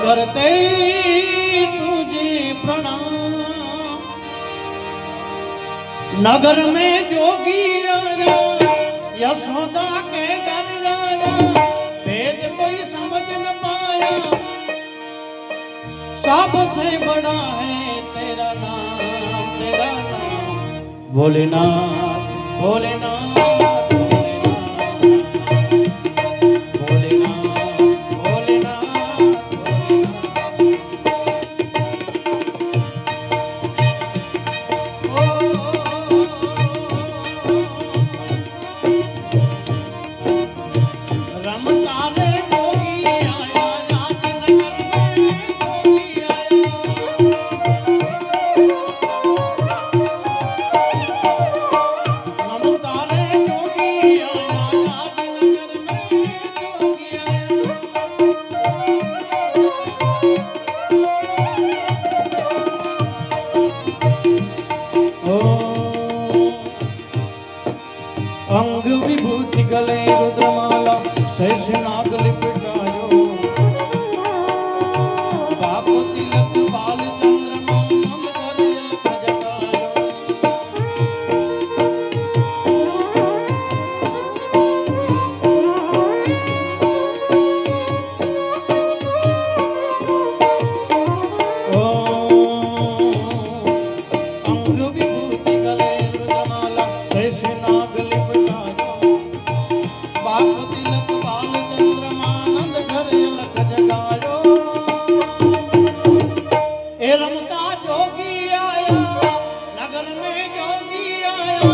करते तुझे प्रणाम। नगर में जोगी आया यशोदा के घर आया, वेद कोई समझ न पाया, सबसे बड़ा है तेरा नाम, तेरा नाम भोलेनाथ, भोलेनाथ। अंग विभूति गले रुद्रमाला शेष नाग लिपटायो, बाप तिलक बाल चंद्रमा अंग विभूति गले रुद्रमाला शेष नाग तिलक बाल चंद्रमानंद घर लख जगायो। ए रमता जोगी आया नगर में जोगी आया,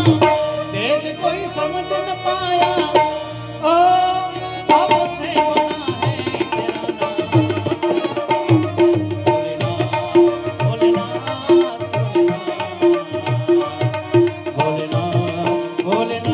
वेद कोई समझ न पाया, ओ सबसे बड़ा है तेरा नाम, भोलेनाथ, भोलेनाथ, भोलेनाथ, भोलेनाथ।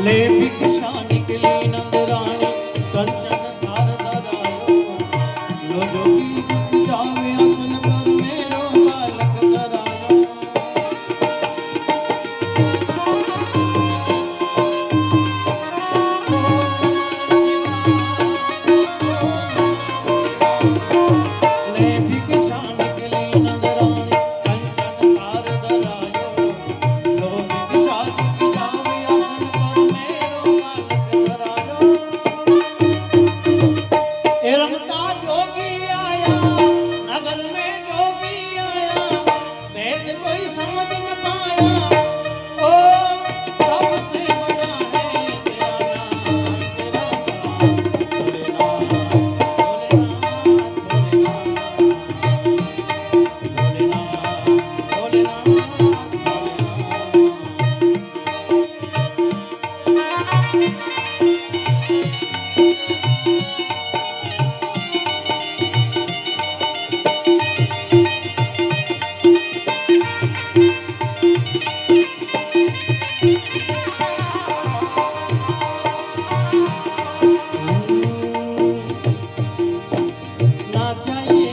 ले भिक्षा निकली नंदरानी कंचन धार धरायो, लो जोगी जावे आसन पर मेरो बालक धरायो। ले भिक्षा निकली नंदरानी कंचन धार धरायो, लो भिक्षा जावे आसन पर मेरो बालक धरायो। ए रमता जोगी आया नगर में जोगी आया, वेद कोई समझ न पाया, ओ सबसे बड़ा है तेरा नाम, तेरा नाम भोलेनाथ, भोलेनाथ, भोलेनाथ, ना चाहिए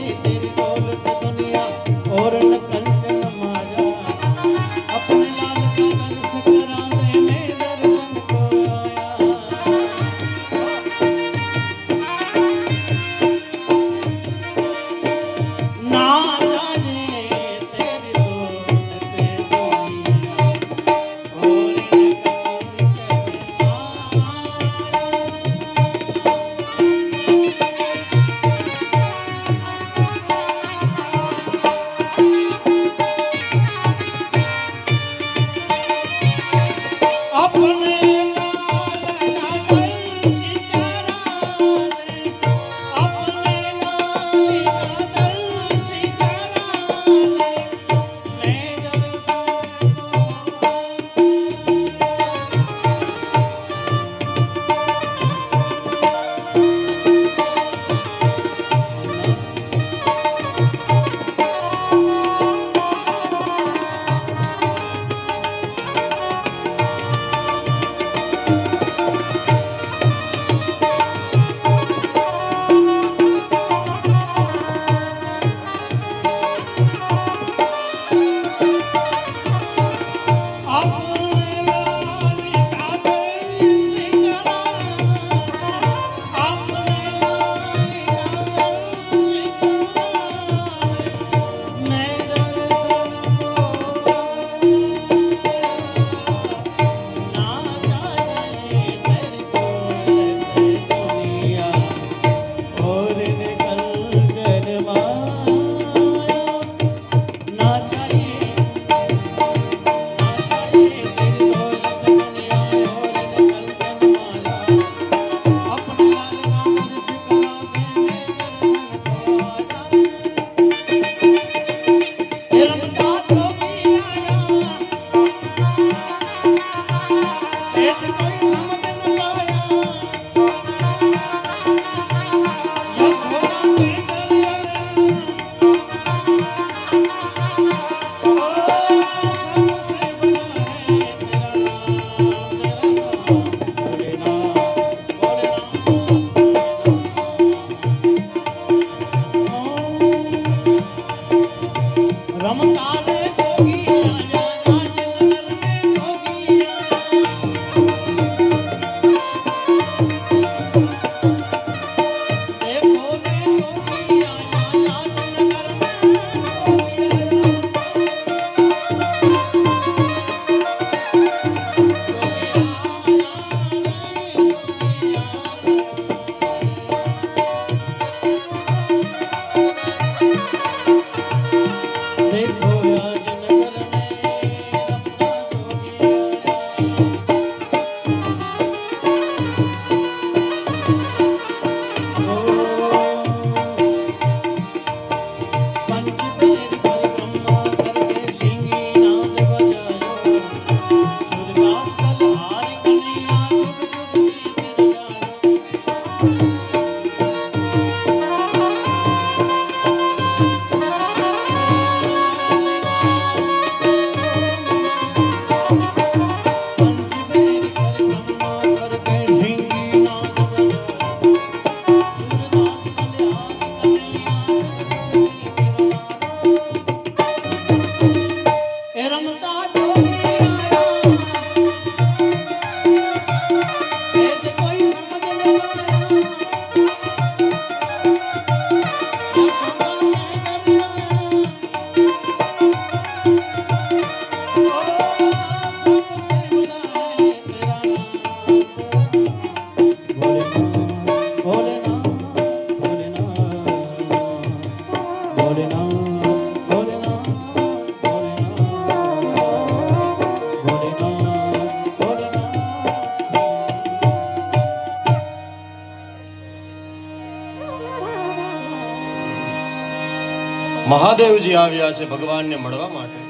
મહાદેવજી આવ્યા છે ભગવાનને મળવા માટે.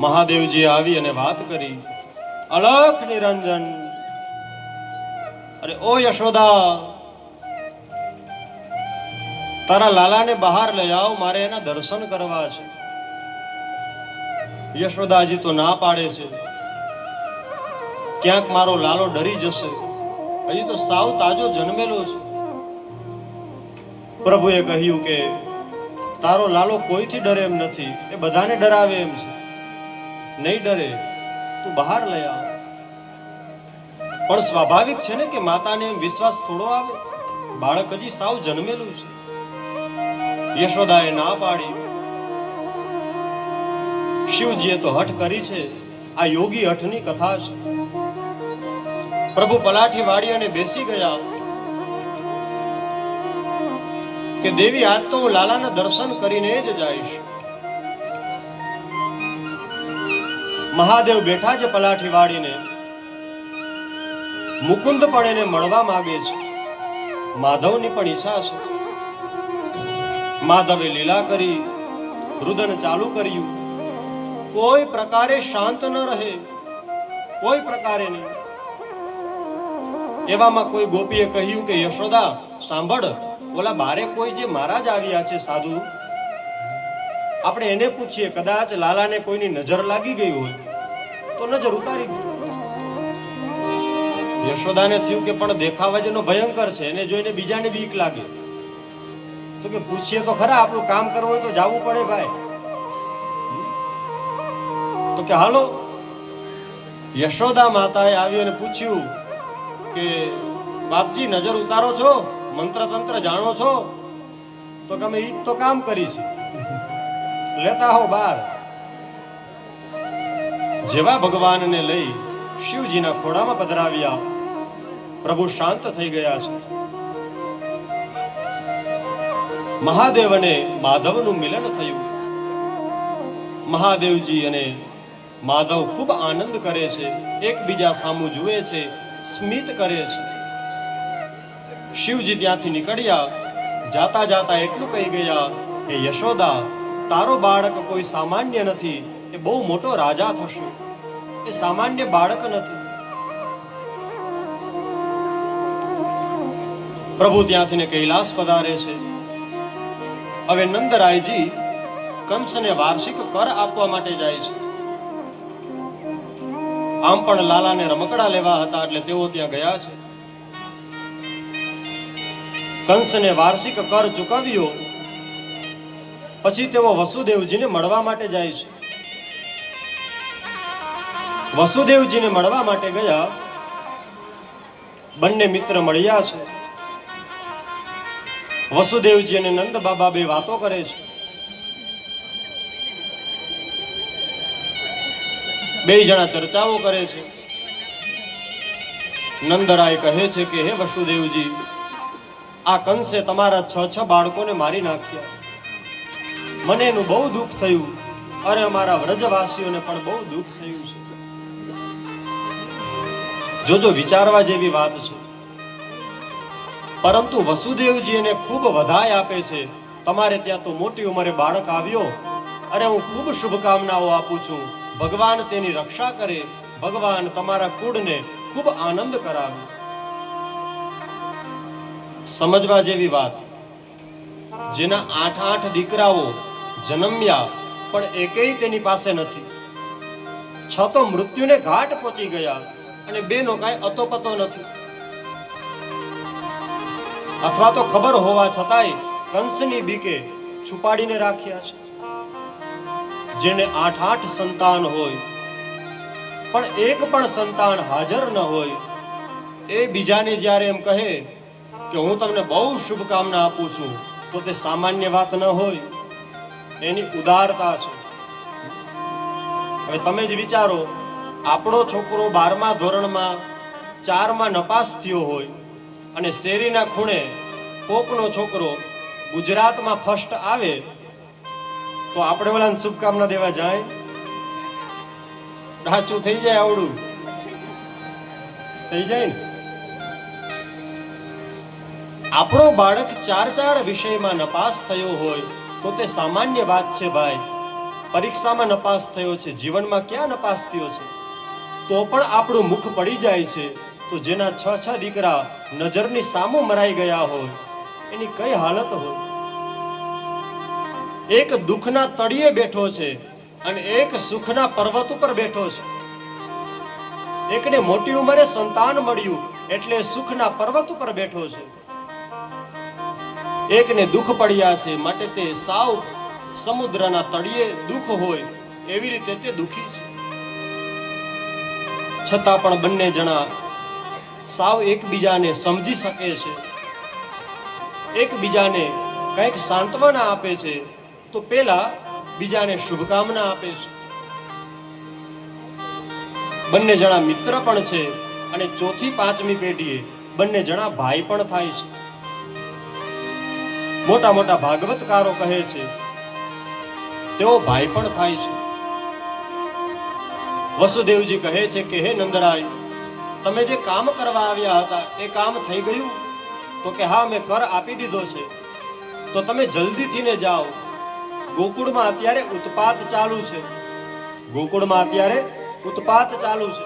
મહાદેવજી આવી અને વાત કરી, અલખ નિરંજન, અરે ઓ યશોદા, તારા લાલાને બહાર લઈ આવ, મારે એના દર્શન કરવા છે. યશોદાજી તો ના પાડે છે, ક્યાંક મારો લાલો ડરી જશે, હજી તો સાવ તાજો જન્મેલો છે. પ્રભુએ કહ્યું કે તારો લાલો કોઈથી ડરે એમ નથી, એ બધાને ડરાવે એમ છે, નહીં ડરે, તું બહાર લઈ આવ. પણ સ્વાભાવિક છે ને કે માતાને એમ વિશ્વાસ થોડો આવે, બાળક હજી સાવ જન્મેલું છે. યશોદાએ ના પાડી. શિવજીએ તો હઠ કરી છે, આ યોગી હઠની કથા છે. પ્રભુ પલાઠી વાળી અને બેસી ગયા કે દેવી, આજ તો હું લાલાના દર્શન કરીને જ જઈશ. મહાદેવ બેઠા છે પલાઠી વાળીને. મુકુંદ પણ એને મળવા માંગે છે, માધવની પણ ઈચ્છા છે. માધવે લીલા કરી, રુદન ચાલુ કર્યું, કોઈ પ્રકારે શાંત ન રહે, કોઈ પ્રકારે નહીં. એવામાં કોઈ ગોપીએ કહ્યું કે યશોદા સાંભળ, ઓલા બારે કોઈ જે મહારાજ આવ્યા છે સાધુ, આપણે એને પૂછીએ, કદાચ લાલાને કોઈની નજર લાગી ગઈ હોય તો નજર ઉતારી દે. યશોદાને થયું કે પણ દેખાવ જ એનો ભયંકર છે, એને જોઈને બીજાને બીક લાગે. તો કે પૂછીએ તો ખરા, આપણું કામ કરવું હોય તો જવું પડે ભાઈ. તો કે હાલો. યશોદા માતાએ આવી અને પૂછ્યું કે બાપજી નજર ઉતારો છો, મંત્ર તંત્ર જાણો છો? તો કે અમે ઈ તો કામ કરી છે, લેતા હો બાર. જેવા ભગવાનને લઈ શિવજીના ખોડામાં પધરાવ્યા, પ્રભુ શાંત થઈ ગયા છે. મહાદેવ અને માધવનું મિલન થયું. મહાદેવજી અને માધવ ખૂબ આનંદ કરે છે, એકબીજા સામું જુએ છે, સ્મિત કરે છે. શિવજી ત્યાંથી નીકળ્યા, જાતા જાતા એટલું કહી ગયા કે યશોદા, તારો બાળક કોઈ સામાન્ય નથી, એ બહુ મોટો રાજા થશે, એ સામાન્ય બાળક નથી. પ્રભુ ત્યાંથી ને કૈલાસ પધારે છે. હવે નંદરાયજી કંસને વાર્ષિક કર આપવા માટે જાય છે. આમ પણ લાલાને રમકડા લેવા હતા એટલે તેઓ ત્યાં ગયા છે. કંસને વાર્ષિક કર ચૂકવ્યો પછી તેઓ વસુદેવજીને મળવા માટે જાય છે. વસુદેવજીને મળવા માટે ગયા. બંને મિત્ર મળ્યા છે. વસુદેવજી અને નંદ બાબા બે વાતો કરે છે. બે જણા ચર્ચાઓ કરે છે. નંદરાય કહે છે કે હે વસુદેવજી, આ કંસે તમારા 6 બાળકોને મારી નાખ્યા, મને એનું બહુ દુઃખ થયું. અરે અમારા વ્રજવાસીઓને પણ બહુ દુઃખ થયું છે. જોજો, વિચારવા જેવી વાત છે. પરંતુ વસુદેવજી એને ખૂબ વધાય આપે છે. તમારે ત્યાં તો મોટી ઉંમરે બાળક આવ્યો, અરે હું ખૂબ શુભકામનાઓ આપું છું. ભગવાન તેની રક્ષા કરે, ભગવાન તમારા કુળને ખૂબ આનંદ કરાવે. સમજવા જેવી વાત. જેના 8 દીકરાઓ જન્મ્યા પણ એકેય તેની પાસે નથી, છતો મૃત્યુને ઘાટ પહોંચી ગયા અને બેનો કાંઈ અતોપતો નથી. અથવા તો ખબર હોવા છતાંય કંસની બીકે છુપાડીને રાખ્યા છે. જેને 8 સંતાન હોય પણ એક પણ સંતાન હાજર ન હોય, એ બીજાને જ્યારે એમ કહે કે હું તમને બહુ શુભકામના આપું છું, તો તે સામાન્ય વાત ન હોય, એની ઉદારતા છે. હવે તમે જ વિચારો, આપણો છોકરો 12મા ધોરણમાં 4માં નપાસ થયો હોય અને શેરીના ખૂણે કોકનો છોકરો ગુજરાતમાં ફર્સ્ટ આવે, તો આપણે ઓલાને શુભકામના દેવા જાય? ઢાચું થઈ જાય, આવડું થઈ જાય ને. આપણો બાળક 4 વિષયમાં નપાસ થયો હોય તો તે સામાન્ય વાત છે ભાઈ. પરીક્ષામાં નપાસ થયો છે, જીવનમાં ક્યાં નપાસ થયો છે? તો પણ આપણું મુખ પડી જાય છે. તો જેના 6 દીકરા નજરની સામું મરાઈ ગયા હોય એની કઈ હાલત હોય? એક દુઃખના તળિયે બેઠો છે અને એક સુખના પર્વત ઉપર બેઠો છે. એકને મોટી ઉંમરે સંતાન મળ્યું એટલે સુખના પર્વત ઉપર બેઠો છે. એકને દુઃખ પડ્યા છે માટે તે સાવ સમુદ્રના તળિયે દુઃખ હોય એવી રીતે તે દુઃખી છે. છતાં પણ બંને જણા સાવ એકબીજાને સમજી શકે છે, એકબીજાને કંઈક સાંત્વના આપે છે. તો પેલા બીજાને શુભકામના આપે છે. બંને જણા મિત્ર પણ છે અને 4થી 5મી પેઢીએ બંને જણા ભાઈ પણ થાય છે. મોટા મોટા ભાગવતકારો કહે છે તેઓ ભાઈ પણ થાય છે. વસુદેવજી કહે છે કે હે નંદરાય, તમે જે કામ કરવા આવ્યા હતા એ કામ થઈ ગયું? તો કે હા, મેં કર આપી દીધો છે. તો તમે જલ્દીથી ને જાઓ. ગોકુળમાં અત્યારે ઉત્પાત ચાલુ છે. ગોકુળમાં અત્યારે ઉત્પાત ચાલુ છે.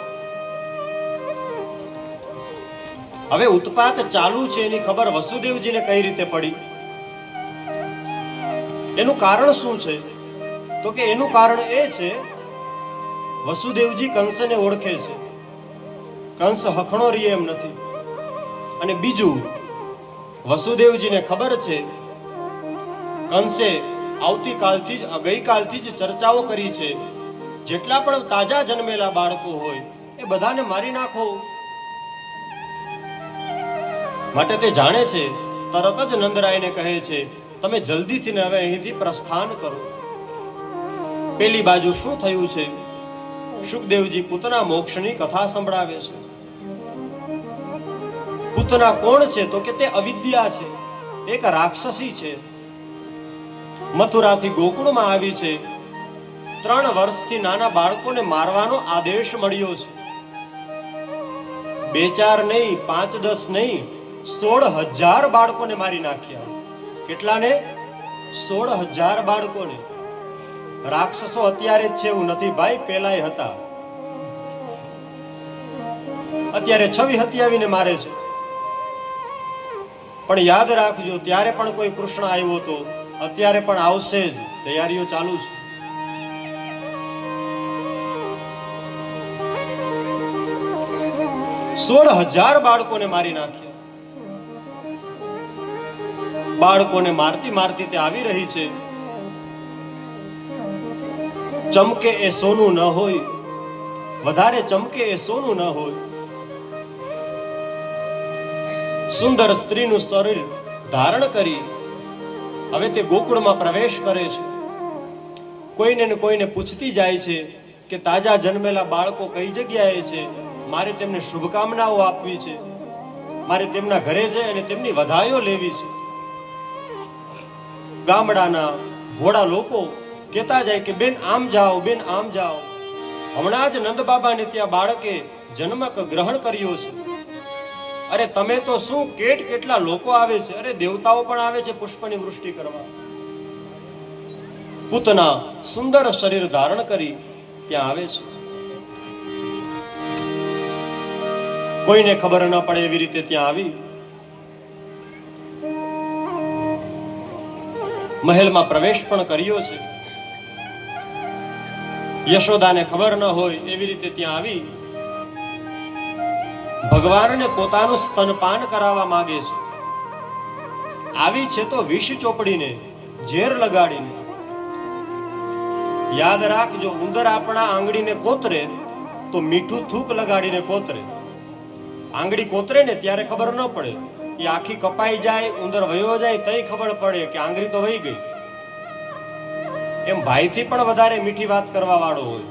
હવે ઉત્પાત ચાલુ છે એની ખબર વસુદેવજીને કઈ રીતે પડી? એનું કારણ શું છે? તો કે એનું કારણ એ છે વસુદેવજી કંસને ઓળખે છે. કંસ હખણો રહે એમ નથી. અને બીજું, વસુદેવજીને ખબર છે કંસે આવતીકાલથી જ ગઈકાલથી જ ચર્ચાઓ કરી છે, જેટલા પણ તાજા જન્મેલા બાળકો હોય એ બધાને મારી નાખો. માટે તે જાણે છે. તરત જ નંદરાયને કહે છે તમે જલ્દીથી ને હવે અહીંથી પ્રસ્થાન કરો. પેલી બાજુ શું થયું છે? શુકદેવજી પૂતના મોક્ષની કથા સંભળાવે છે. પૂતના કોણ છે? તો કે તે અવિદ્યા છે, એક રાક્ષસી છે. મથુરાથી ગોકુળમાં આવી છે. 3 વર્ષથી નાના બાળકોને મારવાનો આદેશ મળ્યો છે. 2-4 નહીં, 5-10 નહીં, 16,000 બાળકોને મારી નાખ્યા. કેટલાને? 16,000 બાળકોને. રાક્ષસો અત્યારે જ છે એવું નથી ભાઈ, પેલાય હતા. અત્યારે 27 મારે છે. પણ યાદ રાખજો, ત્યારે પણ કોઈ કૃષ્ણ આવ્યો તો અત્યારે પણ આવશે જ. તૈયારીઓ ચાલુ છે. સોળ 16,000 બાળકોને મારી નાખ્યા. બાળકોને મારતી મારતી તે આવી રહી છે. ચમકે એ સોનું ન હોય, વધારે ચમકે એ સોનું ન હોય. સુંદર સ્ત્રીનું શરીર ધારણ કરી હવે તે ગોકુળમાં પ્રવેશ કરે છે. કોઈને ને કોઈને પૂછતી જાય છે કે તાજા જન્મેલા બાળકો કઈ જગ્યાએ છે, મારે તેમને શુભકામનાઓ આપવી છે, મારે તેમના ઘરે જઈ અને તેમની વધાઈઓ લેવી છે. ગામડાના ભોળા લોકો કહેતા જાય કે બેન આમ જાઓ, બેન આમ જાઓ. હમણાં જ નંદ બાબાને ત્યાં બાળકે જન્મક ગ્રહણ કર્યો છે. અરે તમે તો શું, કેટલા લોકો આવે છે. અરે દેવતાઓ પણ આવે છે પુષ્પની વૃષ્ટિ કરવા. પૂતના સુંદર શરીર ધારણ કરી ત્યાં આવે છે. કોઈને ખબર ન પડે એવી રીતે ત્યાં આવી. મહેલમાં પ્રવેશ પણ કર્યો છે. યશોદાને ખબર ન હોય એવી રીતે ત્યાં આવી ભગવાનને પોતાનું સ્તનપાન કરાવવા માંગે છે. આવી છે તો વિષ ચોપડીને, ઝેર લગાડીને. યાદ રાખજો, ઉંદર આપણા આંગળીને કોતરે તો મીઠું થૂક લગાડીને કોતરે. આંગળી કોતરે ને ત્યારે ખબર ન પડે, એ આખી કપાઈ જાય, ઉંદર વયો જાય તઈ ખબર પડે કે આંગળી તો વહી ગઈ. એમ ભાઈથી પણ વધારે મીઠી વાત કરવા વાળો હોય,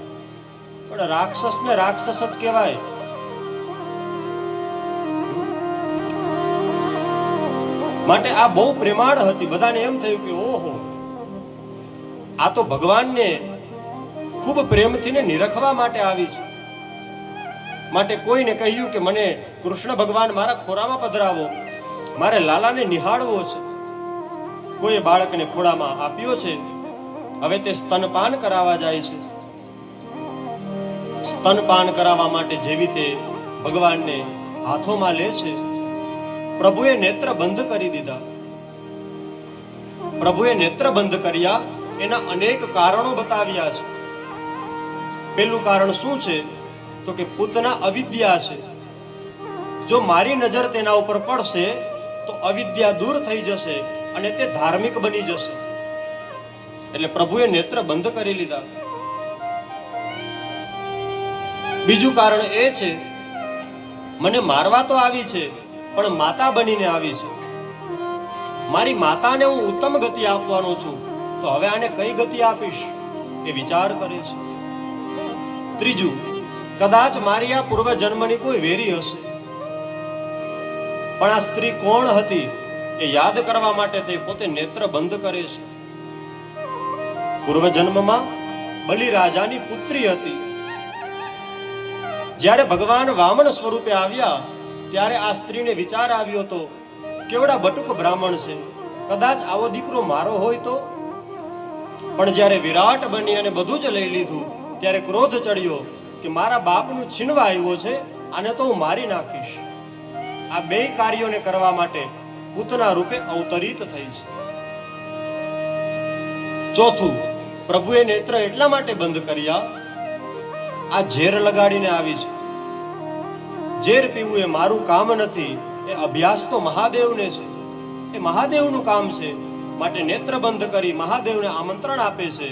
પણ રાક્ષસ ને રાક્ષસ જ કહેવાય. માટે આ બહુ પ્રેમાળ હતી. બધાને એમ થયું કે ઓહો, આ તો ભગવાનને ખૂબ પ્રેમથી ને નિરખવા માટે આવી છે. માટે કોઈને કહ્યું કે મને કૃષ્ણ ભગવાન મારા ખોરામાં પધરાવો. મારે લાલાને નિહાળવો છે. કોઈ બાળકને ખોળામાં આપ્યો છે, હવે તે સ્તનપાન કરાવવા જાય છે. સ્તનપાન કરાવવા માટે જેવી તે ભગવાનને હાથોમાં લે છે, પ્રભુએ નેત્ર બંધ કરી દીધા. પ્રભુએ નેત્ર બંધ કર્યા, એના અનેક કારણો બતાવ્યા છે. પેલું કારણ શું છે? તો કે પૂતના અવિદ્યા છે. જો મારી નજર તેના ઉપર પડશે તો અવિદ્યા દૂર થઈ જશે અને તે ધાર્મિક બની જશે. એટલે પ્રભુએ નેત્ર બંધ કરી લીધા. બીજું કારણ એ છે, મને મારવા તો આવી છે પણ માતા બનીને આવી છે. મારી માતાને હું ઉત્તમ ગતિ આપવાનો છું, તો હવે આને કઈ ગતિ આપીશ એ વિચાર કરે છે. ત્રીજું, કદાચ મારી આ પૂર્વ જન્મની કોઈ વેરી હશે, પણ આ સ્ત્રી કોણ હતી એ યાદ કરવા માટે તે પોતે નેત્ર બંધ કરે છે. પૂર્વ જન્મમાં બલિ રાજાની પુત્રી હતી. જ્યારે ભગવાન વામન સ્વરૂપે આવ્યા ત્યારે આ સ્ત્રીને વિચાર આવ્યો હતો, કેવડા બટુક બ્રાહ્મણ છે, કદાચ આવો દીકરો મારો હોય તો. પણ જ્યારે વિરાટ બની અને બધું જ લઈ લીધું ત્યારે ક્રોધ ચડ્યો કે મારા બાપનું છીનવા આવ્યો છે, આને તો હું મારી નાખીશ. આ બે કાર્યોને કરવા માટે પૂતના રૂપે અવતરિત થઈ છે. ચોથું, પ્રભુએ નેત્ર એટલા માટે બંધ કર્યા, આ ઝેર લગાડીને આવી છે. ઝેર પીવું એ મારું કામ નથી, એ અભ્યાસ તો મહાદેવને છે, એ મહાદેવનું કામ છે. માટે નેત્ર બંધ કરી મહાદેવને આમંત્રણ આપે છે,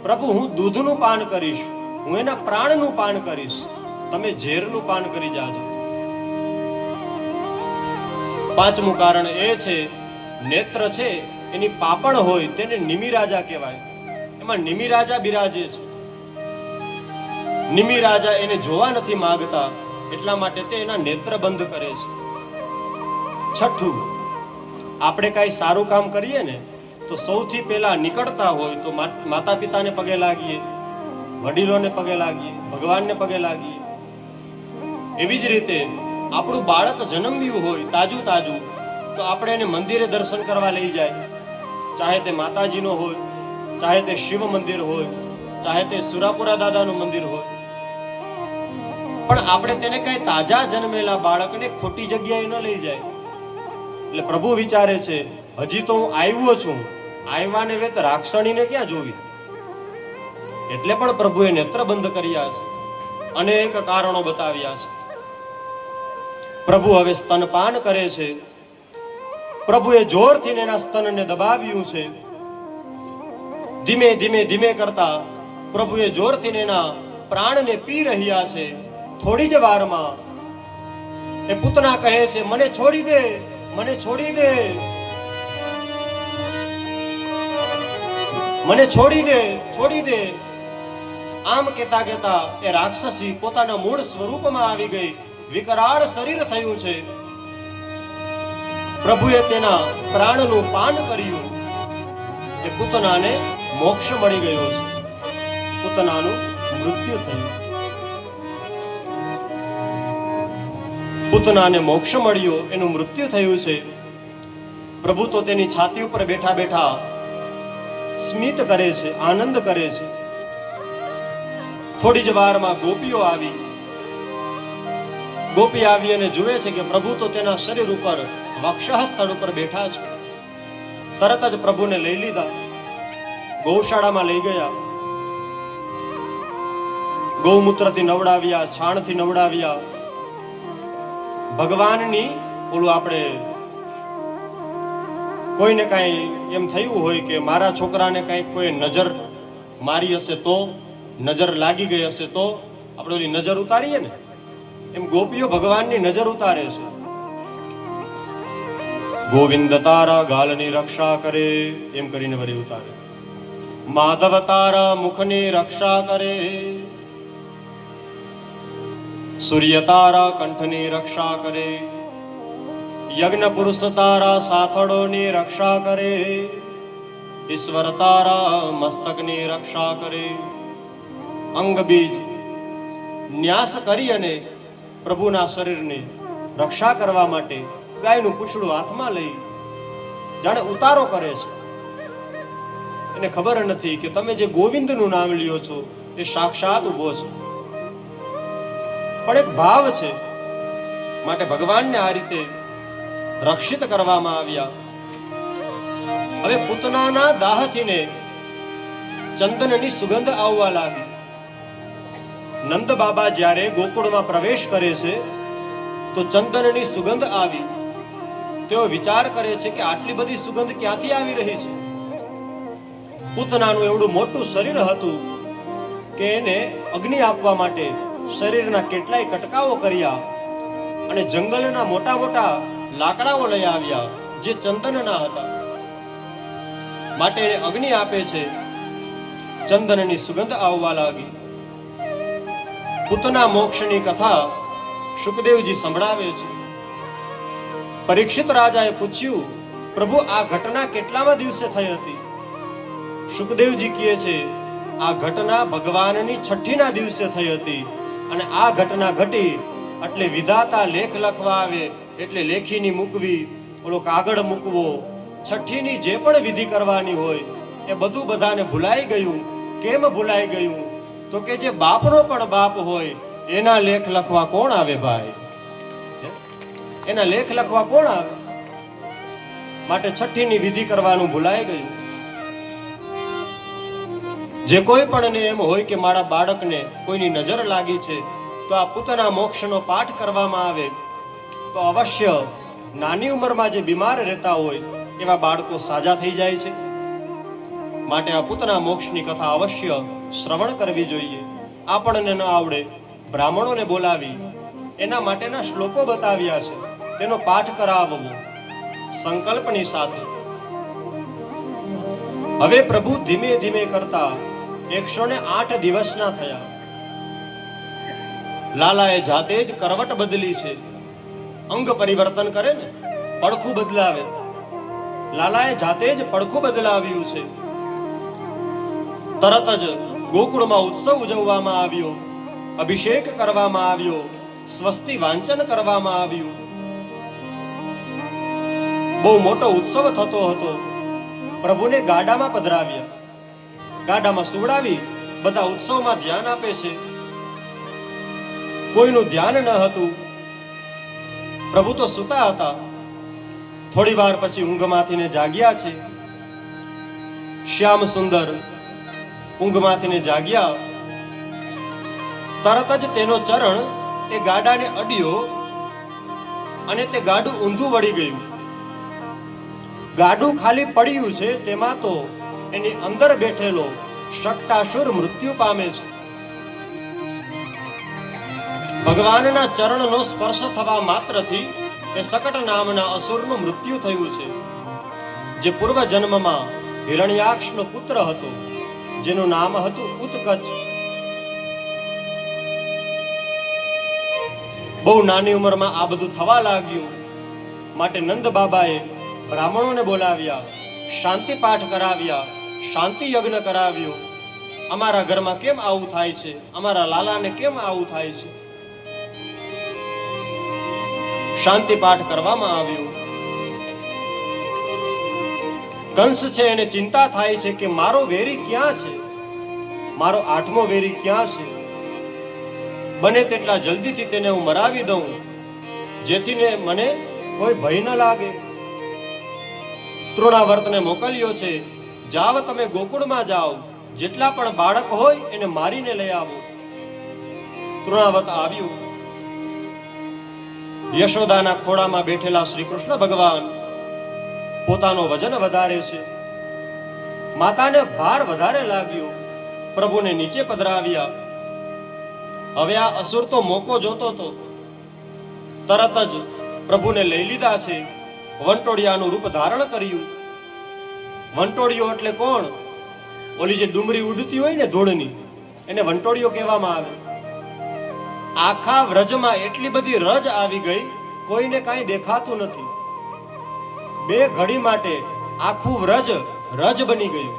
પ્રભુ હું દૂધનું પાન કરીશ, હું એના પ્રાણનું પાન કરીશ, તમે ઝેરનું પાન કરી જાજો. પાંચમું કારણ એ છે, નેત્ર છે એની પાપણ હોય તેને નિમિ રાજા કહેવાય. એમાં નિમિ રાજા બિરાજે છે. નિમિ રાજા એને જોવા નથી માંગતા, એટલા માટે તે એના નેત્ર બંધ કરે છે. છઠ્ઠું, આપણે કાંઈ સારું કામ કરીએ ને તો સૌથી પહેલા નીકળતા હોય તો માતા પિતાને પગે લાગીએ, વડીલોને પગે લાગીએ, ભગવાનને પગે લાગીએ. એવી જ રીતે આપણું બાળક જન્મ્યું હોય તાજું તાજું તો આપણે એને મંદિરે દર્શન કરવા લઈ જાય, ચાહે તે માતાજીનો હોય, ચાહે તે શિવ મંદિર હોય, ચાહે તે સુરાપુરા દાદાનું મંદિર હોય. પણ આપણે તેને કઈ તાજા જન્મેલા બાળકને ખોટી જગ્યાએ ન લઈ જાય. એટલે પ્રભુ વિચારે છે, હજી તો હું આવ્યો છું, આવ્યાને વેત રાક્ષણીને ક્યાં જોવી. એટલે પણ પ્રભુએ નેત્ર બંધ કર્યા છે, અનેક કારણો બતાવ્યા છે. પ્રભુ હવે સ્તનપાન કરે છે. પ્રભુએ જોરથી એના સ્તનને દબાવ્યું છે. ધીમે ધીમે ધીમે કરતા પ્રભુએ જોરથી એના પ્રાણને પી રહ્યા છે. થોડી જ વારમાં એ પૂતના કહે છે, મને છોડી દે, મને છોડી દે, મને છોડી દે, છોડી દે. આમ કહેતા કહેતા એ રાક્ષસી પોતાના મૂળ સ્વરૂપમાં આવી ગઈ. વિકરાળ શરીર થયું છે. પ્રભુએ તેના પ્રાણનું પાન કર્યું. એ પૂતનાને મોક્ષ મળી ગયો છે. પૂતનાનું મૃત્યુ થયું. પૂતનાને મોક્ષ મળ્યો, એનું મૃત્યુ થયું છે. પ્રભુ તો તેની છાતી ઉપર બેઠા બેઠા સ્મિત કરે છે, આનંદ કરે છે. થોડી જ વારમાં ગોપીઓ આવી. ગોપી આવી અને જુએ છે કે પ્રભુ તો તેના શરીર ઉપર વક્ષ સ્થળ ઉપર બેઠા છે. તરત જ પ્રભુને લઈ લીધા, ગૌશાળામાં લઈ ગયા. ગૌમૂત્રથી નવડાવ્યા, છાણથી નવડાવ્યા. ભગવાનની ઓલું આપણે કોઈને કાંઈ એમ થયું હોય કે મારા છોકરાને કાંઈક કોઈ નજર મારી હશે તો, નજર લાગી ગઈ હશે તો આપણે ઓલી નજર ઉતારીએ ને, એમ ગોપીઓ ભગવાનની નજર ઉતારે છે. ગોવિંદ તારા ગાલની રક્ષા કરે એમ કરીને વળી ઉતારે. માધવ તારા મુખની રક્ષા કરે, સૂર્ય તારા કંઠની રક્ષા કરે, યજ્ઞ પુરુષ તારા સાથળોની રક્ષા કરે, ઈશ્વર તારા મસ્તકની રક્ષા કરે. અંગ બીજ ન્યાસ કરી અને પ્રભુના શરીરની રક્ષા કરવા માટે ગાયનું પૂંછડું હાથમાં લઈ જાણે ઉતારો કરે છે. એને ખબર નથી કે તમે જે ગોવિંદનું નામ લ્યો છો એ સાક્ષાત ઊભો છે, પણ એક ભાવ છે માટે ભગવાનને આ રીતે રક્ષિત કરવામાં આવ્યા. હવે પૂતનાના દાહથીને ચંદનની સુગંધ આવવા લાગી. નંદ બાબા જ્યારે ગોકુળમાં પ્રવેશ કરે છે તો ચંદનની સુગંધ આવી. તેઓ વિચાર કરે છે કે આટલી બધી સુગંધ ક્યાંથી આવી રહી છે. પૂતનાનું એવડું મોટું શરીર હતું કે એને અગ્નિ આપવા માટે શરીરના કેટલાય કટકાઓ કર્યા અને જંગલના મોટા મોટા લાકડાઓ લઈ આવ્યા જે ચંદનના હતા. માટે એને અગ્નિ આપે છે. ચંદનની સુગંધ આવવા લાગી. પૂતના મોક્ષની કથા શુકદેવજી સંભળાવે છે. પરીક્ષિત રાજાએ પૂછ્યું, પ્રભુ આ ઘટના કેટલામા દિવસે થઈ હતી? શુકદેવજી કહે છે, આ ઘટના ભગવાનની છઠ્ઠીના દિવસે થઈ હતી. અને આ ઘટના ઘટી એટલે વિધાતા લેખ લખવા આવે એટલે લેખીની મૂકવી, ઓલો કાગળ મૂકવો, છઠ્ઠીની જે પણ વિધિ કરવાની હોય એ બધું બધાને ભૂલાઈ ગયું. કેમ ભૂલાઈ ગયું? તો કે જે બાપનો પણ બાપ હોય એના લેખ લખવા કોણ આવે ભાઈ? એના લેખ લખવા કોણ આવે? માટે છઠ્ઠીની વિધિ કરવાનું ભૂલાઈ ગયું. જે કોઈ પણ એમ હોય કે મારા બાળકને કોઈની નજર લાગી છે તો આ પૂતના મોક્ષનો પાઠ કરવામાં આવે તો અવશ્ય નાની ઉંમરમાં જે બીમાર રહેતા હોય એવા બાળકો સાજા થઈ જાય છે. માટે આ પૂતના મોક્ષની કથા અવશ્ય શ્રવણ કરવી જોઈએ. આપણને ન આવડે બ્રાહ્મણોને બોલાવી એના માટેના શ્લોકો બતાવ્યા છે, તેનો પાઠ કરાવવો સંકલ્પની સાથે. હવે પ્રભુ ધીમે ધીમે કરતા 108 દિવસના થયા. લાલાએ જાતે જ કરવટ બદલી છે. અંગ પરિવર્તન કરે ને, પડખું બદલાવે. લાલાએ જાતે જ પડખું બદલાવ્યું છે. તરત જ ગોકુળમાં ઉત્સવ ઉજવવામાં આવ્યો, અભિષેક કરવામાં આવ્યો, સ્વસ્તિ વાંચન કરવામાં આવ્યું. બહુ મોટો ઉત્સવ થતો હતો. પ્રભુને ગાડામાં પધરાવ્યા. ગાડામાં સુવડાવી બધા ઉત્સવમાં ધ્યાન આપે છે. કોઈનું ધ્યાન ન હતું. પ્રભુ તો સૂતા હતા. થોડી વાર પછી ઊંઘમાંથીને જાગ્યા છે. શ્યામ સુંદર ઊંઘમાંથીને જાગ્યા. તરત જ તેનો ચરણ એ ગાડાને અડ્યો અને તે ગાડું ઊંધું વળી ગયું. ગાડું ખાલી પડ્યું છે, તેમાં તો એની અંદર બેઠેલો શકટાસુર મૃત્યુ પામે છે. ભગવાનના ચરણનો સ્પર્શ થવા માત્રથી એ શકટ નામના અસુરનું મૃત્યુ થયું છે, જે પૂર્વ જન્મમાં હિરણ્યાક્ષનો પુત્ર હતો, જેનું નામ હતું ઉત્કચ. બહુ નાની ઉંમરમાં આ બધું થવા લાગ્યું. માટે નંદ બાબાએ બ્રાહ્મણોને બોલાવ્યા, શાંતિ પાઠ કરાવ્યા, શાંતિ યજ્ઞ કરાવ્યો. અમારા ઘરમાં કેમ આવું થાય છે? અમારા લાલાને કેમ આવું થાય છે? શાંતિ પાઠ કરવામાં આવ્યું. કંસ છે એને ચિંતા થાય છે કે મારો વેરી ક્યાં છે? મારો 8મો વેરી ક્યાં છે? બને તેટલા જલ્દીથી તેને હું મરાવી દઉં, જેથી મને કોઈ ભય ન લાગે. તૃણાવર્તને મોકલ્યો છે, જાવ તમે ગોકુળમાં જાઓ, જેટલા પણ બાળક હોય એને મારીને લઈ આવો. તૃણાવર્ત આવ્યું. યશોદાના ખોળામાં બેઠેલા શ્રી કૃષ્ણ ભગવાન પોતાનો વજન વધારે છે. માતાને ભાર વધારે લાગ્યો. પ્રભુને નીચે પધરાવ્યા. હવે આ અસુર તો મોકો જોતો હતો. તરત જ પ્રભુને લઈ લીધા છે. વંટોળિયાનું રૂપ ધારણ કર્યું. વંટોળિયો એટલે કોણ? ઓલી જે ડુમરી ઉડતી હોય ને ધૂળની, એને વંટોળિયો કહેવામાં આવે. આખા વ્રજમાં એટલી બધી રજ આવી ગઈ, કોઈને કાંઈ દેખાતું નથી. 2 ઘડી માટે આખું વ્રજ રજ બની ગયું.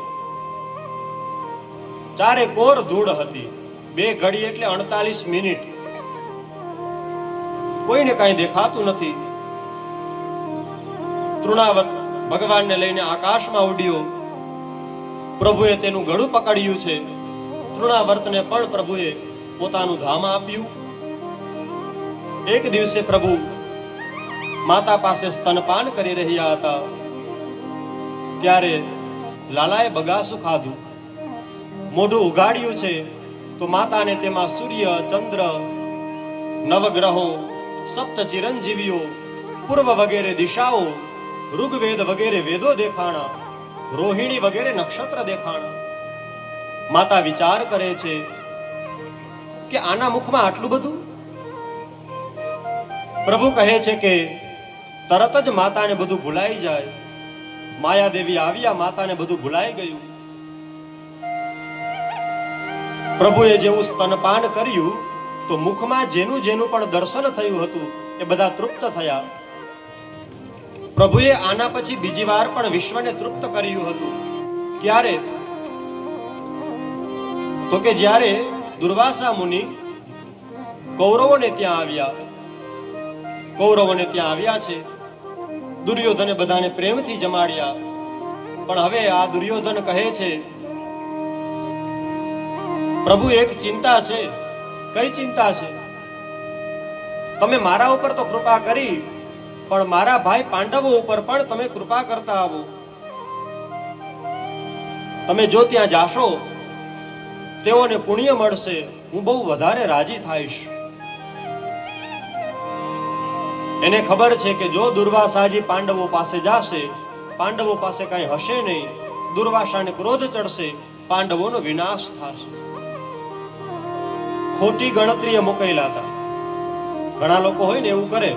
ચારે કોર ધૂળ હતી. 2 ઘડી એટલે 48 મિનિટ. કોઈને કાંઈ દેખાતું નથી. તૃણાવત ભગવાનને લઈને આકાશમાં ઉડ્યો. પ્રભુએ તેનું ગળું પકડ્યું છે. તૃણાવર્તને પણ પ્રભુએ પોતાનું ધામ આપ્યું. એક દિવસે પ્રભુ માતા પાસે સ્તનપાન કરી રહ્યા હતા, ત્યારે લાલાએ બગાસું ખાધું. મોઢું ઉગાડ્યું છે તો માતાને તેમાં સૂર્ય, ચંદ્ર, નવગ્રહો, સપ્ત ચિરંજીવીઓ, પૂર્વ વગેરે દિશાઓ, ઋગ્વેદ વગેરે વેદો દેખાણા, રોહિણી વગેરે નક્ષત્ર દેખાણા. માતા વિચાર કરે છે કે આના મુખમાં આટલું બધું. પ્રભુ કહે છે કે તરત જ માતાને બધું ભૂલાઈ જાય. માયાદેવી આવ્યા, માતાને બધું ભૂલાઈ ગયું. પ્રભુએ જેવું સ્તનપાન કર્યું તો મુખમાં જેનું જેનું પણ દર્શન થયું હતું એ બધા તૃપ્ત થયા. પ્રભુએ આના પછી બીજી વાર પણ વિશ્વને તૃપ્ત કર્યું હતું. ક્યારે? તો કે જ્યારે દુર્વાસા મુનિ કૌરવોને ત્યાં આવ્યા. કૌરવોને ત્યાં આવ્યા છે. દુર્યોધને બધાને પ્રેમથી જમાડ્યા. પણ હવે આ દુર્યોધન કહે છે, પ્રભુ એક ચિંતા છે. કઈ ચિંતા છે? તમે મારા ઉપર તો કૃપા કરી, પણ મારા ભાઈ પાંડવો ઉપર પણ તમે કૃપા કરતા આવો. તમે જો ત્યાં જાશો તેઓને પુણ્ય મળશે, હું બહુ વધારે રાજી થઈશ. એને ખબર છે કે જો દુર્વાસાજી પાંડવો પાસે જાશે, પાંડવો પાસે કઈ હશે નહીં, દુર્વાસાને ક્રોધ ચડશે, પાંડવોનો વિનાશ થશે. ખોટી ગણતરીએ મુકેલા હતા. ઘણા લોકો હોય ને એવું કરે,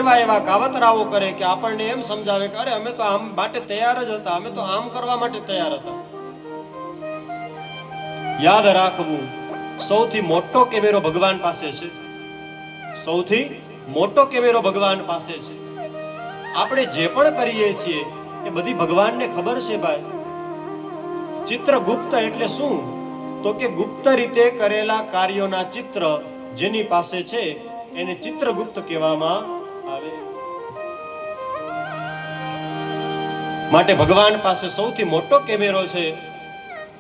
એવા એવા કાવતરાઓ કરે કે આપણને એમ સમજાવે કે અરે અમે તો આમ માટે તૈયાર જ હતા, અમે તો આમ કરવા માટે તૈયાર હતા. યાદ રાખવું, સૌથી મોટો કેમેરો ભગવાન પાસે છે. સૌથી મોટો કેમેરો ભગવાન પાસે છે. આપણે જે પણ કરીએ છીએ એ બધી ભગવાનને ખબર છે ભાઈ. ચિત્રગુપ્ત એટલે શું? તો કે ગુપ્ત રીતે કરેલા કાર્યોના ચિત્ર જેની પાસે છે એને ચિત્રગુપ્ત કહેવામાં આવે. માટે ભગવાન પાસે સૌથી મોટો કેમેરો છે.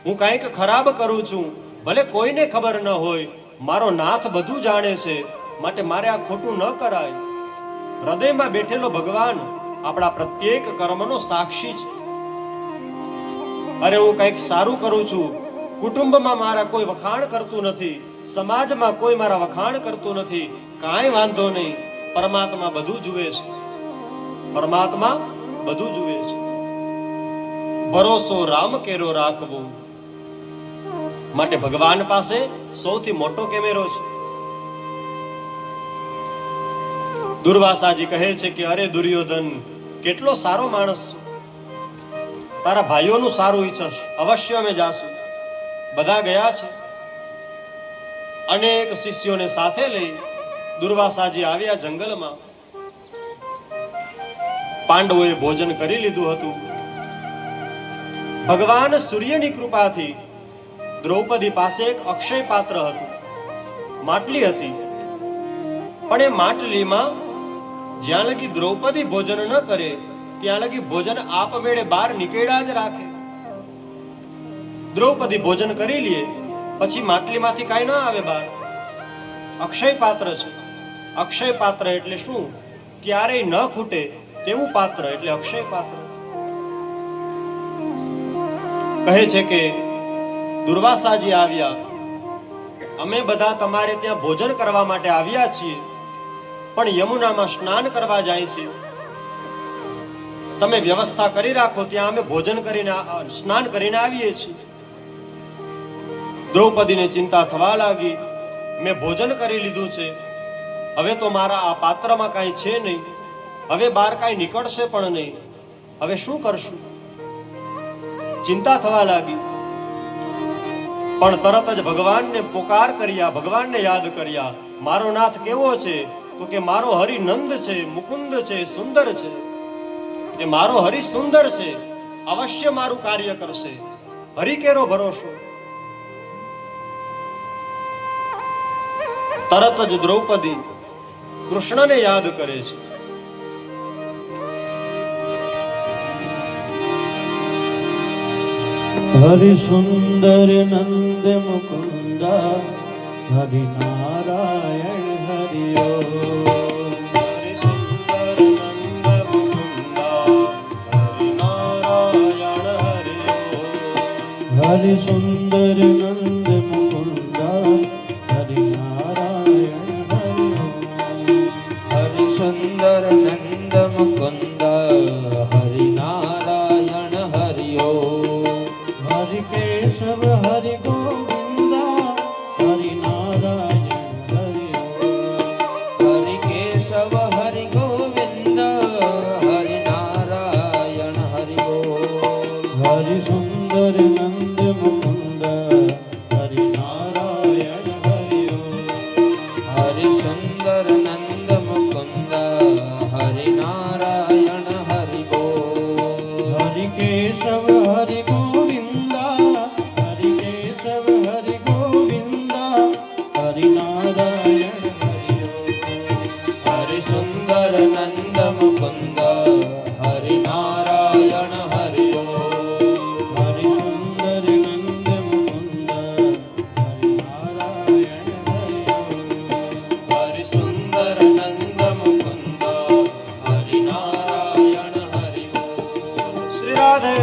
હું કંઈક ખરાબ કરું છું, ભલે કોઈને ખબર ન હોય, મારો નાથ બધું જાણે છે, માટે મારે આ ખોટું ન કરાય. હૃદયમાં બેઠેલો ભગવાન આપણા પ્રત્યેક કર્મનો સાક્ષી છે. અરે હું કંઈક સારું કરું છું, કુટુંબમાં મારા કોઈ વખાણ કરતું નથી, સમાજમાં કોઈ મારા વખાણ કરતું નથી, કાંઈ વાંધો નહીં. પરમાત્મા બધું જુએ છે. પરમાત્મા બધું જુએ છે. ભરોસો રામ કેરો રાખવો. માટે ભગવાન પાસે સૌથી મોટો કેમેરો છે. દુર્વાસાજી કહે છે કે અરે દુર્યોધન, કેટલો સારો માણસ છે, તારા ભાઈઓનું સારું ઈચ્છશ, અવશ્ય અમે જાશું. બધા ગયા છે. અનેક શિષ્યોને સાથે લઈ દુર્વાસાજી આવ્યા જંગલમાં. પાંડવોએ ભોજન કરી લીધું હતું. ભગવાન સૂર્યની કૃપાથી દ્રૌપદી પાસે એક અક્ષય પાત્ર હતું, માટલી હતી. પણ એ માટલીમાં જ્યાં લગી દ્રૌપદી ભોજન ન કરે ત્યાં લગી ભોજન આપમેળે બહાર નીકળ્યા જ રાખે. દ્રૌપદી ભોજન કરી લે પછી માટલીમાંથી કાંઈ ન આવે બહાર. અક્ષય પાત્ર છે. અક્ષય પાત્ર એટલે શું? ક્યારેય ન ખૂટે તેવું પાત્ર એટલે અક્ષય પાત્ર. કહે છે કે દુર્વાસાજી આવ્યા, અમે બધા તમારે ત્યાં ભોજન કરવા માટે આવ્યા છીએ, પણ યમુનામાં સ્નાન કરવા જાય છે. તમે વ્યવસ્થા કરી રાખો, ત્યાં અમે ભોજન કરીને સ્નાન કરીને આવીએ છીએ. દ્રૌપદીને ચિંતા થવા લાગી, મેં ભોજન કરી લીધું છે, હવે તો મારા આ પાત્રમાં કાંઈ છે નહીં, હવે બહાર કાંઈ નીકળશે પણ નહીં, હવે શું કરશું? ચિંતા થવા લાગી. પણ તરત જ ભગવાનને પોકાર કર્યા, ભગવાનને યાદ કર્યા. મારો નાથ કેવો છે? તો કે મારો હરિ નંદ છે, મુકુંદ છે, સુંદર છે. એ મારો હરિ સુંદર છે, અવશ્ય મારું કાર્ય કરશે. હરિ કેરો ભરોસો. તરત જ દ્રૌપદી કૃષ્ણને યાદ કરે છે. હરિ સુંદર નંદ મુકુંદા હરિ નારાયણ હરિ હરિ સુંદર નંદ મુકુંદા હરિ નારાયણ હરિ હરિ સુંદર નંદ મુકુંદા હરિ નારાયણ હરિ હરિ સુંદર નંદ મુકુંદ હરિ નારાયણ હરિ હરિ કેશવ હરિ ગોવિંદા હરિ નારાયણ હરિ હરિ કેશવ હરિ ગોવિંદ હરિ નારાયણ હરિ હરિ સુંદર નંદ મુકુંદ હરિ નારાયણ હરિ હરિ સુંદર નંદ મુકુંદ હરિ નારાયણ હરિ હરિ કેશવ હરિ ગોવિંદા હરિ કેશવ હરિ ગોવિંદા હરિ નારાયણ હરિ હરિ સુંદર નંદ મુકુંદ હરિ નારાયણ હરિ હરિ સુંદર નંદ મુકુંદ હરિ નારાયણ હરિ હરિ સુંદર નંદ મુકુંદ હરિ નારાયણ હરિ શ્રી રાધે.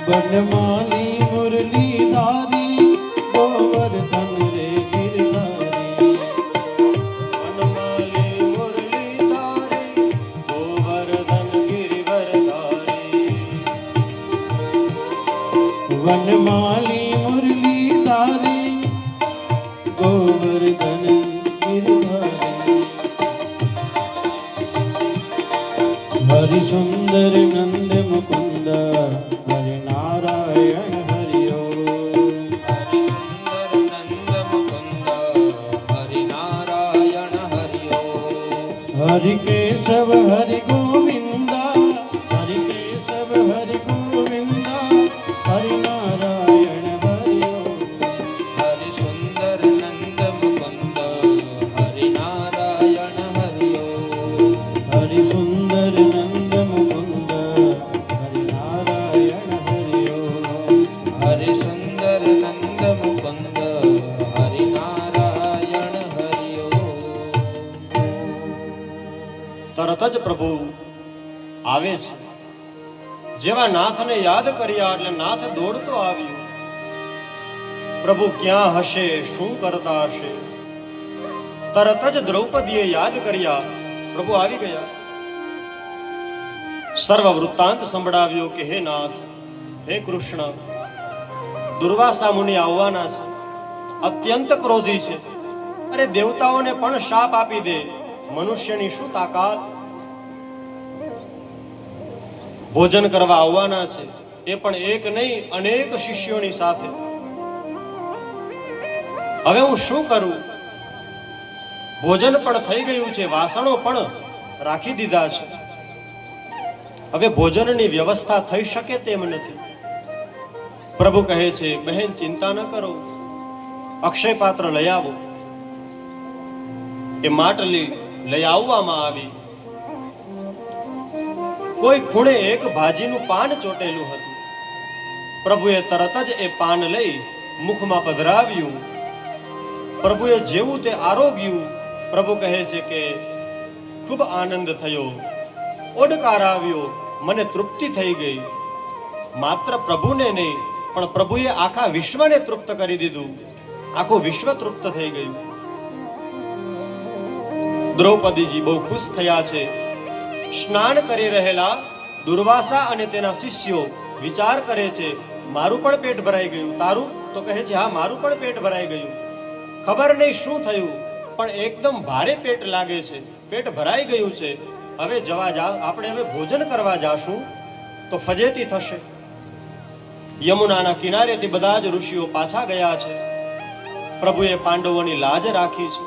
बनमाली मुरली धारी गोवर्धन रे गिरधारी વનમાલી મુરલી તારી ગોવર્ધન ગિરિવરધારી. वनमाली मुरली धारी गोवर्धन गिरधारी हरि सुंदर नंद मुकुंद हरि नारायण हरि હરિ સુંદર નંદ મુકુંદ હરિ નારાયણ હરિ हरि केशव हरि गोविंदा हरि केशव हरि गोविंदा हरि नारायण हरि હરિ સુંદર નંદ મુકુંદ હરિ નારાયણ હરિ हरि सुंदर नंद मुकुंद हरि नारायण हरि હરિ સુંદર નંદ મુકુંદ હરિ નારાયણ હરિ તરત જ પ્રભુ આવે છે. જેવા નાથને યાદ કર્યા એટલે નાથ દોડતો આવ્યો. પ્રભુ ક્યાં હશે, શું કરતા હશે? તરત જ દ્રૌપદીએ યાદ કર્યા, પ્રભુ આવી ગયા. સર્વ વૃત્તાંત સંભળાવ્યો કે હે નાથ, હે કૃષ્ણ, દુર્વાસા મુનિ આવવાના છે, અત્યંત ક્રોધી છે. અરે દેવતાઓને પણ શાપ આપી દે, મનુષ્યની શું તાકાત? ભોજન કરવા આવવાના છે, એ પણ એક નહીં અનેક શિષ્યોની સાથે. હવે હું શું કરું? ભોજન પણ થઈ ગયું છે, વાસણો પણ રાખી દીધા છે. હવે ભોજનની વ્યવસ્થા થઈ શકે તેમ નથી. પ્રભુ કહે છે, બહેન ચિંતા ન કરો, અક્ષય પાત્ર લઈ આવો. એ માટલી લઈ આવવામાં આવી. કોઈ ખૂણે એક ભાજીનું પાન ચોટેલું હતું. પ્રભુએ તરત જ એ પાન લઈ મુખમાં પધરાવ્યું. પ્રભુએ જેવું તે આરોગ્યું. પ્રભુ કહે છે કે ખૂબ આનંદ થયો, ઓડકાર આવ્યો, મને તૃપ્તિ થઈ ગઈ. માત્ર પ્રભુને નહીં પણ પ્રભુએ આખા વિશ્વને તૃપ્ત કરી દીધું. આખું વિશ્વ તૃપ્ત થઈ ગયું. દ્રૌપદીજી બહુ ખુશ થયા છે. સ્નાન કરી રહેલા દુર્વાસા અને તેના શિષ્યો વિચાર કરે છે, મારું પણ પેટ ભરાઈ ગયું. તારું? તો કહે છે, હા, મારું પણ પેટ ભરાઈ ગયું. ખબર નહીં શું થયું, પણ એકદમ ભારે પેટ લાગે છે, પેટ ભરાઈ ગયું છે. હવે આપણે હવે ભોજન કરવા જાશું તો ફજેતી થશે. યમુનાના કિનારેથી બધા જ ઋષિઓ પાછા ગયા છે. પ્રભુએ પાંડવોની લાજ રાખી છે.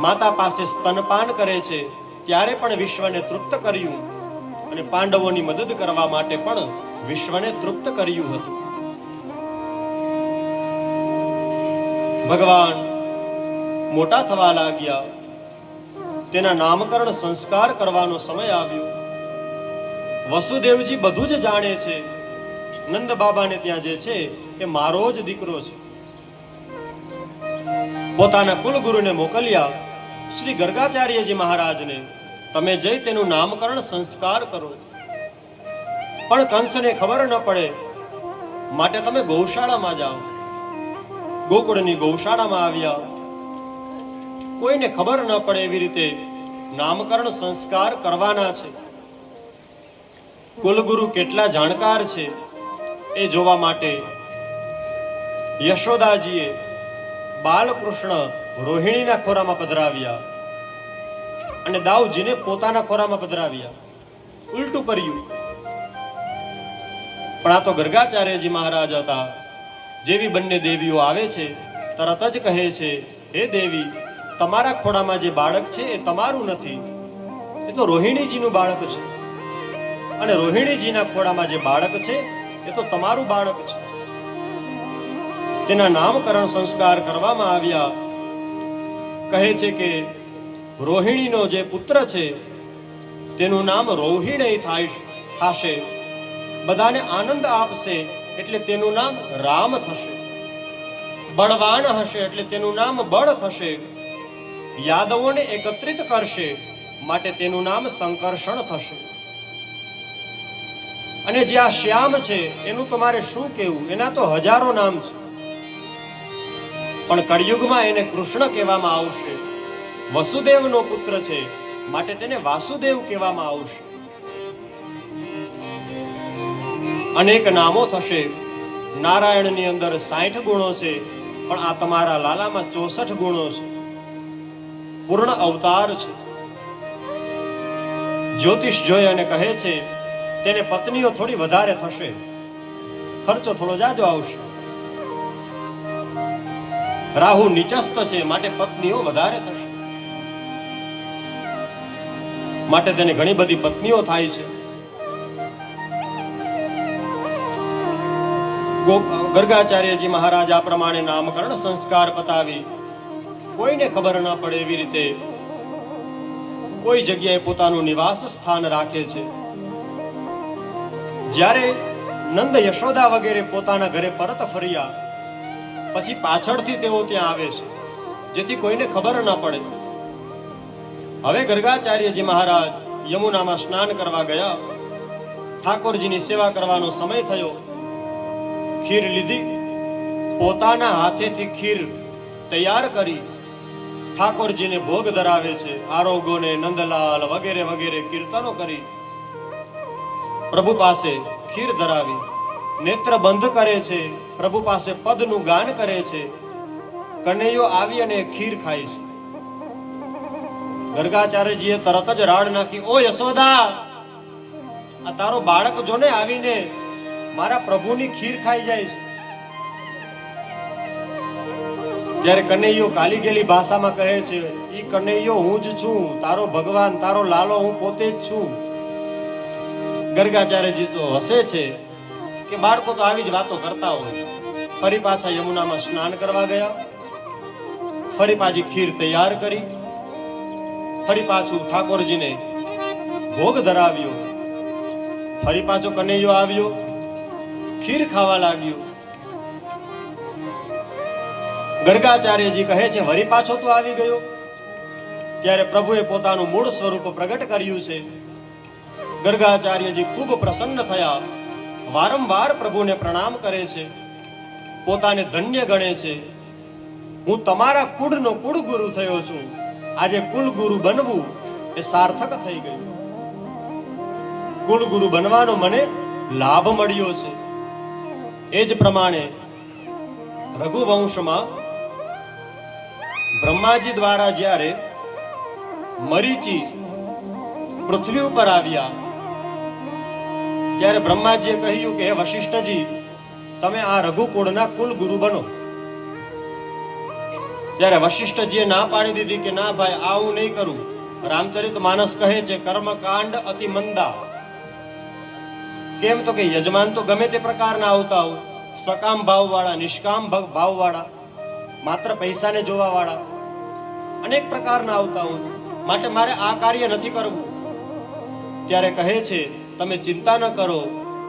માતા પાસે સ્તનપાન કરે છે ત્યારે પણ વિશ્વને તૃપ્ત કર્યું અને પાંડવોની મદદ કરવા માટે પણ વિશ્વને તૃપ્ત કર્યું હતું. ભગવાન મોટા થવા લાગ્યા. તેના નામકરણ સંસ્કાર કરવાનો સમય આવ્યો. વસુદેવજી બધું જ જાણે છે. નંદ બાબાને ત્યાં જે છે એ મારો જ દીકરો છે. પોતાના કુલગુરુને મોકલ્યા. શ્રી ગર્ગાચાર્યજી મહારાજને તમે જઈ તેનું નામકરણ સંસ્કાર કરો. પણ કંસને ખબર ન પડે માટે તમે ગૌશાળામાં જાઓ. ગોકુળની ગૌશાળામાં આવ્યા. કોઈને ખબર ન પડે એવી રીતે નામકરણ સંસ્કાર કરવાના છે. કુલગુરુ કેટલા જાણકાર છે એ જોવા માટે યશોદાજીએ બાલકૃષ્ણ રોહિણીના ખોરામાં પધરાવ્યા અને દાઉજીને પોતાના ખોરામાં પધરાવ્યા. ઉલટું કર્યું. પણ આ તો ગર્ગાચાર્યજી મહારાજ હતા. જેવી બંને દેવીઓ આવે છે તરત જ કહે છે, હે દેવી, તમારા ખોળામાં જે બાળક છે એ તમારું નથી, એ તો રોહિણીજીનું બાળક છે. અને રોહિણીજીના ખોળામાં જે બાળક છે એ તો તમારું બાળક છે. તેના નામકરણ સંસ્કાર કરવામાં આવ્યા. કહે છે કે રોહિણીનો જે પુત્ર છે તેનું નામ રોહિણી થશે. બધાને આનંદ આપશે એટલે તેનું નામ રામ થશે. બળવાન હશે એટલે તેનું નામ બળ થશે. યાદવોને એકત્રિત કરશે માટે તેનું નામ સંકર્ષણ થશે. અને જે આ શ્યામ છે એનું તમારે શું કહેવું? એના તો હજારો નામ છે, પણ કળિયુગમાં એને કૃષ્ણ કહેવામાં આવશે. વસુદેવનો પુત્ર છે માટે તેને વાસુદેવ કહેવામાં આવશે. અનેક નામો થશે. નારાયણની અંદર 60 ગુણો છે, પણ આ તમારા લાલામાં 64 ગુણો છે. પૂર્ણ અવતાર છે. જ્યોતિષ જોઈ અને કહે છે તેને પત્નીઓ થોડી વધારે થશે, ખર્ચો થોડો જાજો આવશે. રાહુ નીચસ્ત છે માટે પત્નીઓ વધારે થશે, માટે તેને ઘણી બધી પત્નીઓ થાય છે. ગર્ગાચાર્યજી મહારાજ આ પ્રમાણે નામકરણ સંસ્કાર પતાવી કોઈને ખબર ન પડે એવી રીતે કોઈ જગ્યાએ પોતાનું નિવાસ સ્થાન રાખે છે. જ્યારે નંદ યશોદા વગેરે પોતાના ઘરે પરત ફર્યા પછી પાછળથી તેઓ ત્યાં આવે છે, જેથી કોઈને ખબર ન પડે. હવે ગર્ગાચાર્યજી મહારાજ યમુનામાં સ્નાન કરવા ગયા. ઠાકોરજીની સેવા કરવાનો સમય થયો. ખીર લીધી. પોતાના હાથેથી ખીર તૈયાર કરી ઠાકોરજીને ભોગ ધરાવે છે. આરોગોને નંદલાલ વગેરે વગેરે કીર્તનો કરી પ્રભુ પાસે ખીર ધરાવી. નેત્ર બંધ કરે છે. પ્રભુ પાસે પદનું ગાન કરે છે. કનૈયો આવી અને ખીર ખાય છે. ગર્ગાચાર્યજીએ તરત જ રાડ નાખી, ઓ યશોદા, આ તારો બાળક જોને આવીને મારા પ્રભુની ખીર ખાઈ જાય છે. ત્યારે કનૈયો કાલી ગયેલી ભાષામાં કહે છે, ઈ કનૈયો હું જ છું, તારો ભગવાન, તારો લાલો હું પોતે જ છું. ગર્ગાચાર્યજી તો હસે છે કે બાળકો તો આવી જ વાતો કરતા હોય. ફરી પાછા યમુનામાં સ્નાન કરવા ગયા. ફરી પાછી ખીર તૈયાર કરી. ફરી પાછું ઠાકોરજીને ભોગ ધરાવ્યો. ફરી પાછો કનૈયો આવ્યો, ખીર ખાવા લાગ્યો. ગર્ગાચાર્યજી કહે છે, વરી પાછો તો આવી ગયો. ત્યારે પ્રભુએ પોતાનું મૂળ સ્વરૂપ પ્રગટ કર્યું છે. ગર્ગાચાર્યજી ખૂબ પ્રસન્ન થયા. વારંવાર પ્રભુને પ્રણામ કરે છે. પોતાને ધન્ય ગણે છે. હું તમારા કુળનો કુળગુરુ થયો છું. આજે કુલગુરુ બનવું એ સાર્થક થઈ ગયું. કુલગુરુ બનવાનો મને લાભ મળ્યો છે. એ જ પ્રમાણે રઘુવંશમાં બ્રહ્માજી દ્વારા જ્યારે મરીચી પૃથ્વી ઉપર આવ્યા ત્યારે બ્રહ્માજીએ કહ્યું કે હે વશિષ્ઠજી, તમે આ રઘુકુળના કુલ ગુરુ બનો. ત્યારે વશિષ્ઠજીએ ના પાડી દીધી કે ના ભાઈ, આ હું નહીં કરું. રામચરિતમાનસ કહે છે કર્મકાંડ અતિ મંદા. કેમ તો કે યજમાન તો ગમે તે પ્રકારના આવતા હોય, સકામ ભાવવાળા, નિષ્કામ ભાવવાળા, માત્ર પૈસાને જોવાવાળા, અનેક પ્રકારના આવતા હોય. માટે મારે આ કાર્ય નથી કરવું. ત્યારે કહે છે તમે ચિંતા ન કરો,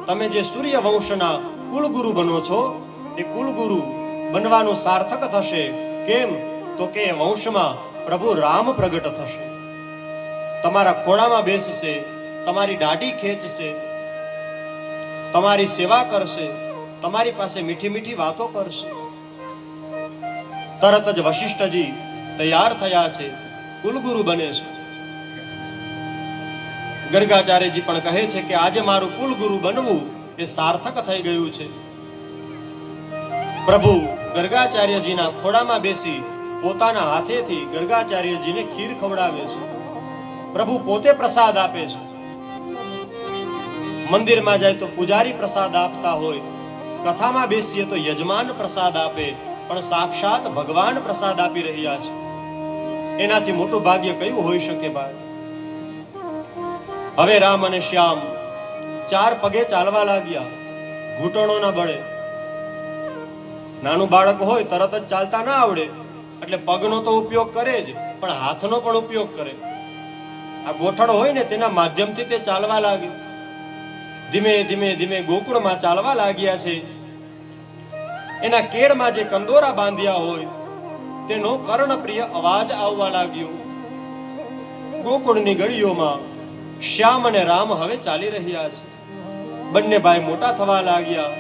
તમે જે સૂર્યવંશના કુલગુરુ બનો છો એ કુલગુરુ બનવાનું સાર્થક થશે. કેમ તો કે વંશમાં પ્રભુ રામ પ્રગટ થશે, તમારા ખોળામાં બેસશે, તમારી દાઢી ખેંચશે, તમારી સેવા કરશે, તમારી પાસે મીઠી મીઠી વાતો કરશે. તરત જ વશિષ્ઠજી તૈયાર થયા છે, કુલગુરુ બને છે. ગર્ગાચાર્યજી પણ કહે છે કે આજે મારું કુલગુરુ બનવું એ સાર્થક થઈ ગયું છે. પ્રભુ ગર્ગાચાર્યજીના ખોળામાં બેસી પોતાના હાથેથી ગર્ગાચાર્યજીને ખીર ખવડાવે છે. પ્રભુ પોતે પ્રસાદ આપે છે. મંદિરમાં જાય તો પૂજારી પ્રસાદ આપતા હોય, કથામાં બેસીએ તો યજમાન પ્રસાદ આપે, પણ સાક્ષાત ભગવાન પ્રસાદ આપી રહ્યા છે. એનાથી મોટું ભાગ્ય કયું હોઈ શકે ભાઈ? હવે રામ અને શ્યામ 4 પગે ચાલવા લાગ્યા, ઘૂંટણોના બળે. નાનું બાળક હોય તરત જ ચાલતા ના આવડે એટલે પગનો તો ઉપયોગ કરે જ, પણ હાથનો પણ ઉપયોગ કરે. આ ગોઠણ હોય ને તેના માધ્યમથી તે ચાલવા લાગે. ધીમે ધીમે ધીમે ગોકુળમાં ચાલવા લાગ્યા છે. એના કેળમાં જે કંદોરા બાંધ્યા હોય તેનો કર્ણપ્રિય અવાજ આવવા લાગ્યો. ગોકુળની ગળીઓમાં શ્યામ અને રામ હવે ચાલી રહ્યા છે. બંને ભાઈ મોટા થવા લાગ્યા.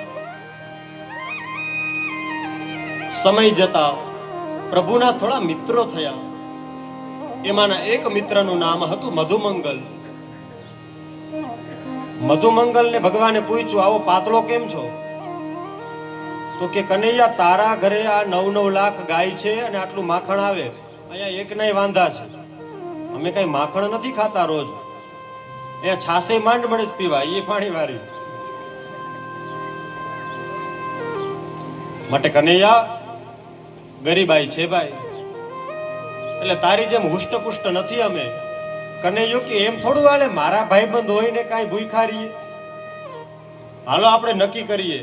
સમય જતા પ્રભુના થોડા મિત્રો થયા. એમાંના એક મિત્રનું નામ હતું મધુમંગલ. મધુમંગલને ભગવાને પૂછ્યું, આવો પાતળો કેમ છો? તો કે કનૈયા, તારા ઘરે આ 9-9 લાખ ગાય છે અને આટલું માખણ આવે, અહીંયા એક નાય વાંધા છે. અમે કઈ માખણ નથી ખાતા રોજ, અહીંયા છાસે માંડ મળે જ પીવા, એ પાણી વાળી. માટે કનૈયા ગરીબાઈ છે ભાઈ, એટલે તારી જેમ હુષ્ટપુષ્ટ નથી અમે. કનૈયો કે એમ થોડું હાલે, મારા ભાઈબંધ હોય ને કાંઈ ભૂખ્યા રહીએ? હાલો આપણે નક્કી કરીએ,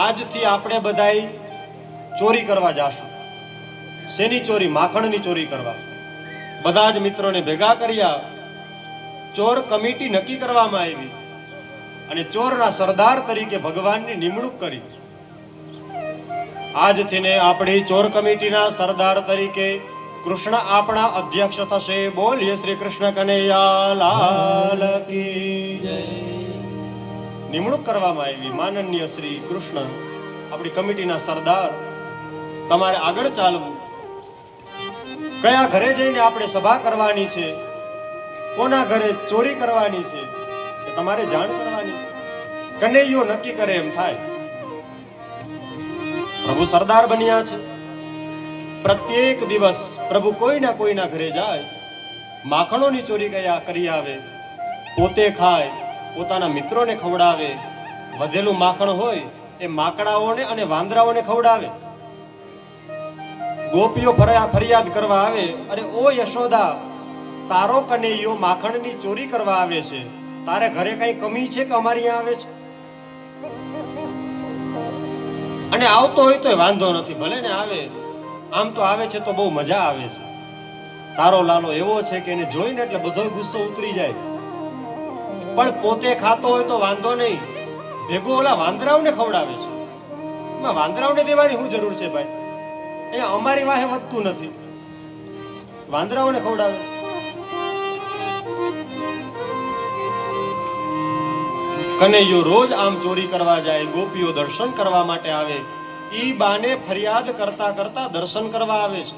આજથી આપણે બધાય ચોરી કરવા જાશું. શેની ચોરી? માખણની ચોરી કરવા. બધા જ મિત્રોને ભેગા કર્યા, ચોર કમિટી નક્કી કરવામાં આવી અને ચોરના સરદાર તરીકે ભગવાનની નિમણૂક કરી. આજથી ને આપણી ચોર કમિટીના સરદાર તરીકે કૃષ્ણ આપણા અધ્યક્ષ થશે. બોલીએ શ્રી કૃષ્ણ કનૈયા લાલ કી જય. નિમણૂક કરવામાં આવી. માનનીય શ્રી કૃષ્ણ આપણી કમિટીના સરદાર, તમારે આગળ ચાલવું. કયા ઘરે જઈને આપણે સભા કરવાની છે, કોના ઘરે ચોરી કરવાની છે એ તમારે જાણ કરવાની છે. કનૈયો નક્કી કરે એમ થાય. પ્રભુ સરદાર બન્યા છે. પ્રત્યેક દિવસ પ્રભુ કોઈના કોઈના ઘરે જાય, માખણોની ચોરી કરી આવે, પોતે ખાય, પોતાના મિત્રોને ખવડાવે. વધેલું માખણ હોય એ માકડાઓને અને વાંદરાઓને ખવડાવે. ગોપીઓ ફરિયાદ કરવા આવે, અરે ઓ યશોદા, તારો કનૈયો માખણની ચોરી કરવા આવે છે, તારે ઘરે કઈ કમી છે કે અમારી અહીંયા આવે છે? અને આવતો હોય તો વાંધો નથી, ભલે ને આવે. આમ તો આવે છે તો બહુ મજા આવે છે. તારો લાલો એવો છે કે એને જોઈને એટલે બધો ગુસ્સો ઉતરી જાય. પણ પોતે ખાતો હોય તો વાંધો નહીં, ભેગો ઓલા વાંદરાઓને ખવડાવે છે. એમાં વાંદરાઓને દેવાની શું જરૂર છે ભાઈ? એ અમારી વાહે વધતું નથી, વાંદરાઓને ખવડાવે. કનૈયો રોજ આમ ચોરી કરવા જાય, ગોપીઓ દર્શન કરવા માટે આવે. ઈ બાને ફરિયાદ કરતા કરતા દર્શન કરવા આવે છે.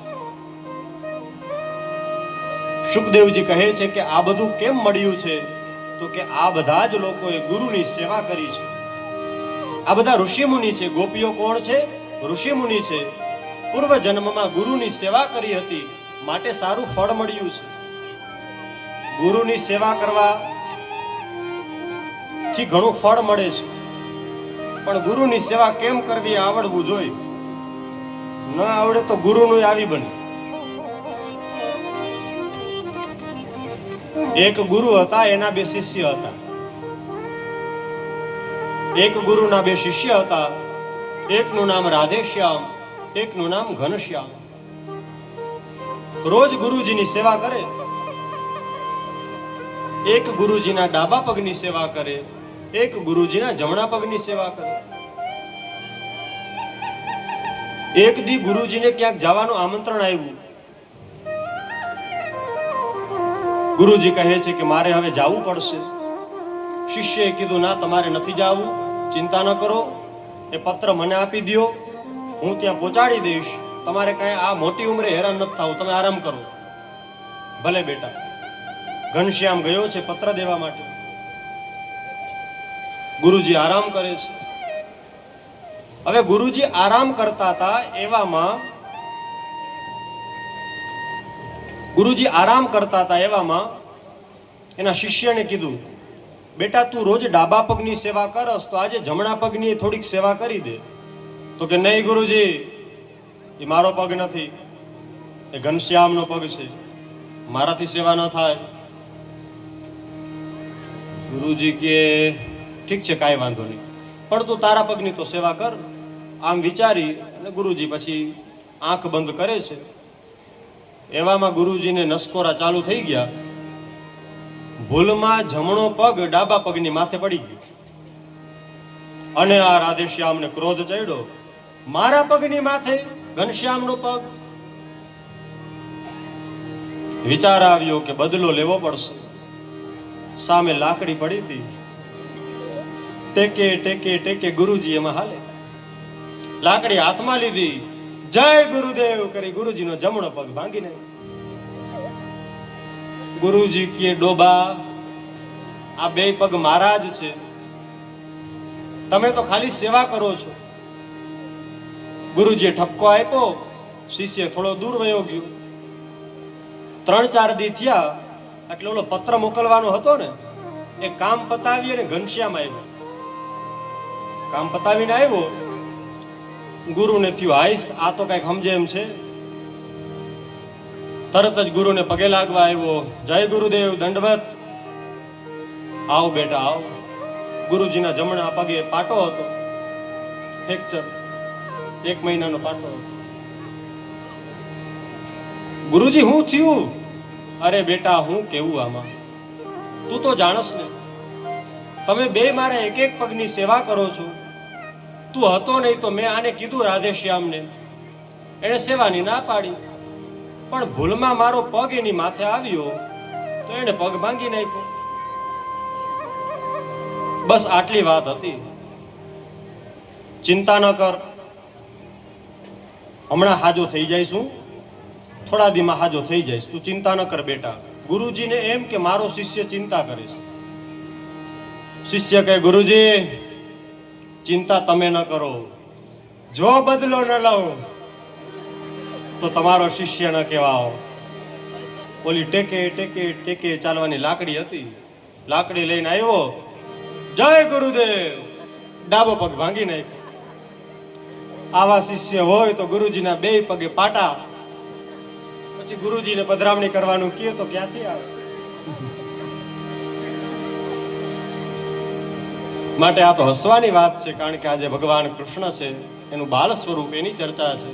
સુખદેવજી કહે છે કે આ બધું કેમ મળ્યું છે? તો કે આ બધા જ લોકોએ ગુરુની સેવા કરી છે. આ બધા ઋષિમુનિ છે. ગોપીઓ કોણ છે? ઋષિમુનિ છે. પૂર્વ જન્મમાં ગુરુની સેવા કરી હતી, માટે સારું ફળ મળ્યું છે. ગુરુની સેવા કરવા થી ઘણું ફળ મળે છે, પણ ગુરુની સેવા કેમ કરવી એ આવડવું જોઈએ. ન આવડે તો ગુરુનું આવી બને. એક ગુરુ હતા, એના બે શિષ્ય હતા. એક ગુરુના બે શિષ્ય હતા. એકનું નામ રાધેશ્યામ, એકનું નામ ઘનશ્યામ. રોજ ગુરુજીની સેવા કરે. એક ગુરુજીના ડાબા પગની સેવા કરે, એક ગુરુજીના જમણા પગની સેવા કરે. એક દી ગુરુજીને ક્યાંક જવાનું આમંત્રણ આવ્યું. ગુરુજી કહે છે કે મારે હવે જવું પડશે. શિષ્યએ કીધું ના, તમારે નથી જવું, ચિંતા ન કરો, એ પત્ર મને આપી દો, હું ત્યાં પહોંચાડી દઈશ. તમારે કાંઈ આ મોટી ઉંમરે હેરાન નથી થવું, તમે આરામ કરો. ભલે બેટા. ઘનશ્યામ ગયો છે પત્ર દેવા માટે. ગુરુજી આરામ કરે છે. હવે ગુરુજી આરામ કરતા હતા એવામાં એના શિષ્યને કીધું, બેટા તું રોજ ડાબા પગની સેવા કરસ તો આજે જમણા પગની થોડીક સેવા કરી દે. તો કે નહીં ગુરુજી, એ મારો પગ નથી, એ ઘનશ્યામનો પગ છે, મારાથી સેવા ન થાય. ગુરુજી કે ઠીક છે, કાંઈ વાંધો નહીં, પણ તું તારા પગની તો સેવા કર. આમ વિચારી અને ગુરુજી પછી આંખ બંધ કરે છે. એવામાં ગુરુજીને નસકોરા ચાલુ થઈ ગયા. ભૂલમાં જમણો પગ ડાબા પગની માથે પડી ગયો અને આ રાધેશ્યામને ક્રોધ ચડ્યો. મારા પગની માથે ઘનશ્યામનો પગ. વિચાર આવ્યો કે બદલો લેવો પડશે. સામે લાકડી પડી હતી, ટેકે ટેકે ટેકે ગુરુજી એમાં હાલે. લાકડી હાથમાં લીધી, જય ગુરુદેવ કરી ગુરુજીનો જમણો પગ ભાંગી નાખ્યો. ગુરુજી કે ડોબા, આ બે પગ મારા જ છે, તમે તો ખાલી સેવા કરો છો. ગુરુજીએ ઠપકો આપ્યો. શિષ્ય થોડો દૂર વયો ગયો. 3-4 દી થયા એટલે ઓલો પત્ર મોકલવાનો હતો ને, એ કામ પતાવી અને ઘનશ્યામ આવ્યો. કામ પતાવીને આવ્યો. ગુરુને થયું હાઈસ, આ તો કઈક સમજે એમ છે. તરત જ ગુરુને પગે લાગવા આવ્યો. જય ગુરુદેવ, દંડવત. આવો બેટા આવો. ગુરુજીના જમણા પગે પાટો હતો, ફ્રેક્ચર, 1 મહિનાનો પાટો હતો. ગુરુજી હું થયું? અરે બેટા હું કેવું આમાં, તું તો જાણસ ને, તમે બે મારા એક એક પગની સેવા કરો છો. તું હતો નહીં તો મેં આને કીધું રાધેશ્યામને, એને સેવાની ના પાડી, પણ ભૂલમાં મારો પગ એની માથે આવ્યો તો એને પગ ભાંગી નાખ્યો. બસ આટલી વાત હતી. ચિંતા ન કર, હમણાં હાજો થઈ જઈશું, થોડા દીમાં હાજો થઈ જઈશ, તું ચિંતા ન કર બેટા. ગુરુજીને એમ કે મારો શિષ્ય ચિંતા કરે છે. શિષ્ય કહે, ગુરુજી ચિંતા તમે ન કરો, જો બદલો ન લઉં તો તમારો શિષ્ય ન કહેવાઓ. ઓલી ટેકે ટેકે ટેકે ચાલવાની લાકડી હતી, લાકડી લઈને આવ્યો. જય ગુરુદેવ, ડાબો પગ ભાંગી નાખ્યો. આવા શિષ્ય હોય તો ગુરુજીના 2 પગે પાટા. પછી ગુરુજીને પધરામણી કરવાનું કહે તો ક્યાંથી આવે? માટે આ તો હસવાની વાત છે, કારણ કે આજે ભગવાન કૃષ્ણ છે, એનું બાળ સ્વરૂપ, એની ચર્ચા છે.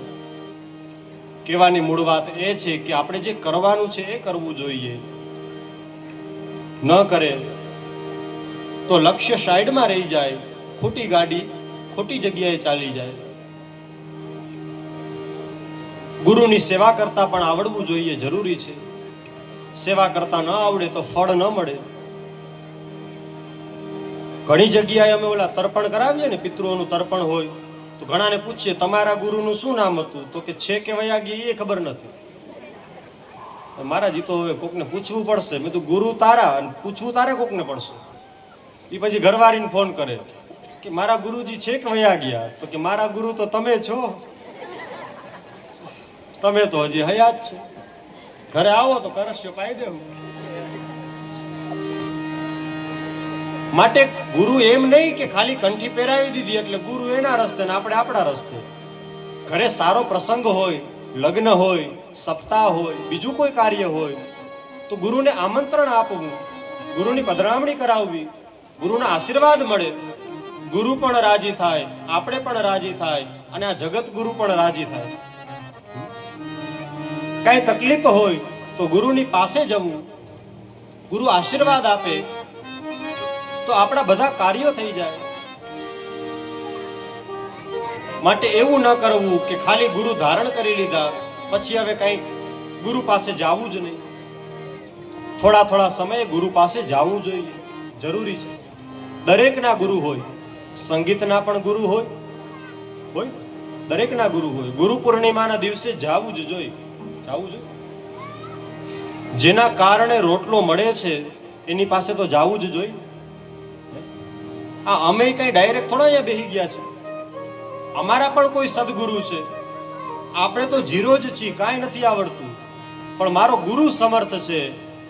કહેવાની મૂળ વાત એ છે કે આપણે જે કરવાનું છે એ કરવું જોઈએ. ન કરે તો લક્ષ્ય સાઈડમાં રહી જાય, ખોટી ગાડી ખોટી જગ્યાએ ચાલી જાય. ગુરુની સેવા કરતા પણ આવડવું જોઈએ, જરૂરી છે. સેવા કરતા ન આવડે તો ફળ ન મળે. ઘણી જગ્યાએ અમે ઓલા તર્પણ કરાવીએ ને, પિતૃઓનું તર્પણ હોય તો ઘણાને પૂછીએ તમારા ગુરુનું શું નામ હતું, તો કે છે કે વયા ગયા એ ખબર નથી. મહારાજ તો હવે કોકને પૂછવું પડશે. મેં તો ગુરુ તારા, અને પૂછવું તારે કોકને પડશે. એ પછી ઘરવાળીને ફોન કરે કે મારા ગુરુજી છે કે વયા ગયા, તો કે મારા ગુરુ તો તમે છો, તમે તો હજી હયાત છો, ઘરે આવો તો કરશ્યો પાઈ દેવું. માટે ગુરુ એમ નહીં કે ખાલી કંઠી પહેરાવી દીધી એટલે ગુરુ એના રસ્તે ને આપણે આપણા રસ્તે. ઘરે સારો પ્રસંગ હોય, લગ્ન હોય, સપ્તાહ હોય, બીજું કોઈ કાર્ય હોય તો ગુરુને આમંત્રણ આપવું, ગુરુની પધરામણી કરાવવી, ગુરુના આશીર્વાદ મળે. ગુરુ પણ રાજી થાય, આપણે પણ રાજી થાય અને આ જગત ગુરુ પણ રાજી થાય. કઈ તકલીફ હોય તો ગુરુની પાસે જવું, ગુરુ આશીર્વાદ આપે તો આપણા બધા કાર્યો થઈ જાય. માટે એવું ન કરવું કે ખાલી ગુરુ ધારણ કરી લીધા પછી હવે કઈ ગુરુ પાસે જવું જ નહીં. થોડા થોડા સમયે ગુરુ પાસે જવું જોઈએ, જરૂરી છે. દરેકના ગુરુ હોય, સંગીતના પણ ગુરુ હોય, દરેકના ગુરુ હોય. ગુરુ પૂર્ણિમાના દિવસે જવું જ જોઈએ, જવું જોઈએ. જેના કારણે રોટલો મળે છે એની પાસે તો જવું જ જોઈએ. અમે કઈ ડાયરેક્ટ થોડા અહીંયા બેસી ગયા છે. અમારા પણ કોઈ સદગુરુ છે. આપણે તો જીરો જ છીએ, કાંઈ નથી આવડતું, પણ મારો ગુરુ સમર્થ છે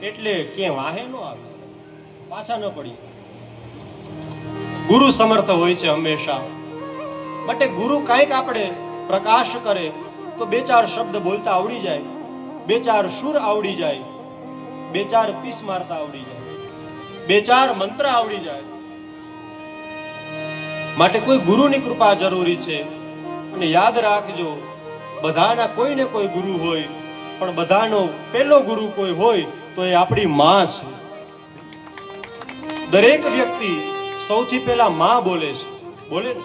એટલે કે વાહે ન આવે, પાછા ન પડી. ગુરુ સમર્થ હોય છે હંમેશા. બટ ગુરુ કાંઈક આપણે પ્રકાશ કરે તો બે ચાર શબ્દ બોલતા આવડી જાય, બે ચાર સુર આવડી જાય, બે ચાર પીસ મારતા આવડી જાય, બે ચાર મંત્ર આવડી જાય. માટે કોઈ ગુરુની કૃપા જરૂરી છે. અને યાદ રાખજો, બધાના કોઈ ને કોઈ ગુરુ હોય, પણ બધાનો પહેલો ગુરુ કોઈ હોય તો એ આપણી માં છે. દરેક વ્યક્તિ સૌથી પહેલા માં બોલે છે, બોલે ને,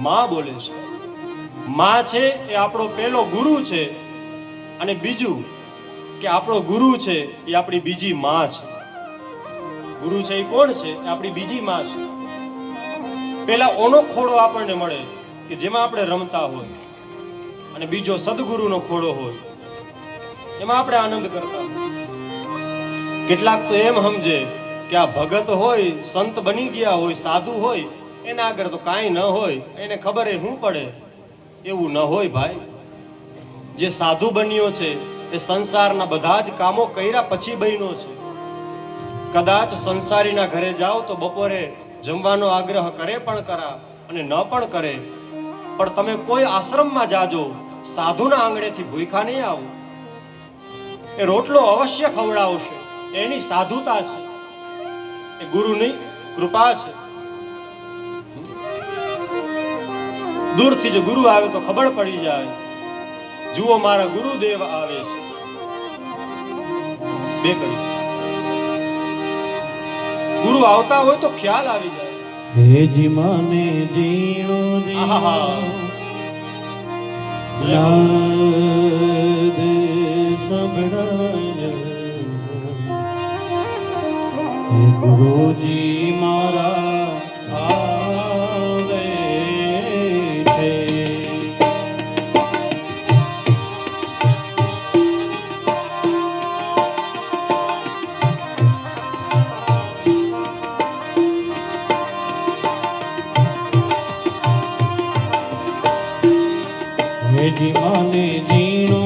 માં બોલે છે. માં છે એ આપણો પહેલો ગુરુ છે. અને બીજું કે આપણો ગુરુ છે એ આપણી બીજી માં છે. ગુરુ છે એ કોણ છે? એ આપણી બીજી માં છે. પેલા ઓનો ખોડો આપણને મળે કે જેમાં આપણે રમતા હોય, અને બીજો સદગુરુનો ખોડો હોય એમાં આપણે આનંદ કરતા હોય. કેટલાક તો એમ સમજે કે આ ભગત હોય, સંત બની ગયા હોય, સાધુ હોય, એના આગળ તો કાંઈ ન હોય, એને ખબર એ શું પડે. એવું ન હોય ભાઈ. જે સાધુ બન્યો છે એ સંસારના બધા જ કામો કર્યા પછી બન્યો છે. કદાચ સંસારીના ઘરે જાઓ તો બપોરે જમવાનો આગ્રહ કરે પણ કરા અને ન પણ કરે, પણ તમે કોઈ આશ્રમમાં જાજો, સાધુના આંગણેથી ભૂખ્યા નહીં આવો. એ રોટલો અવશ્ય ખવડાવશે, એની સાધુતા છે, એ ગુરુની કૃપા છે. દૂરથી જો ગુરુ આવે તો ખબર પડી જાય, જુઓ મારા ગુરુદેવ આવે છે. બે કરી ગુરુ આવતા હોય તો ખ્યાલ આવી જાય. હે જી માને જીણો નાદ સંભળાય, હે ગુરુજી મારા આવે છે. હે જી માને જીણો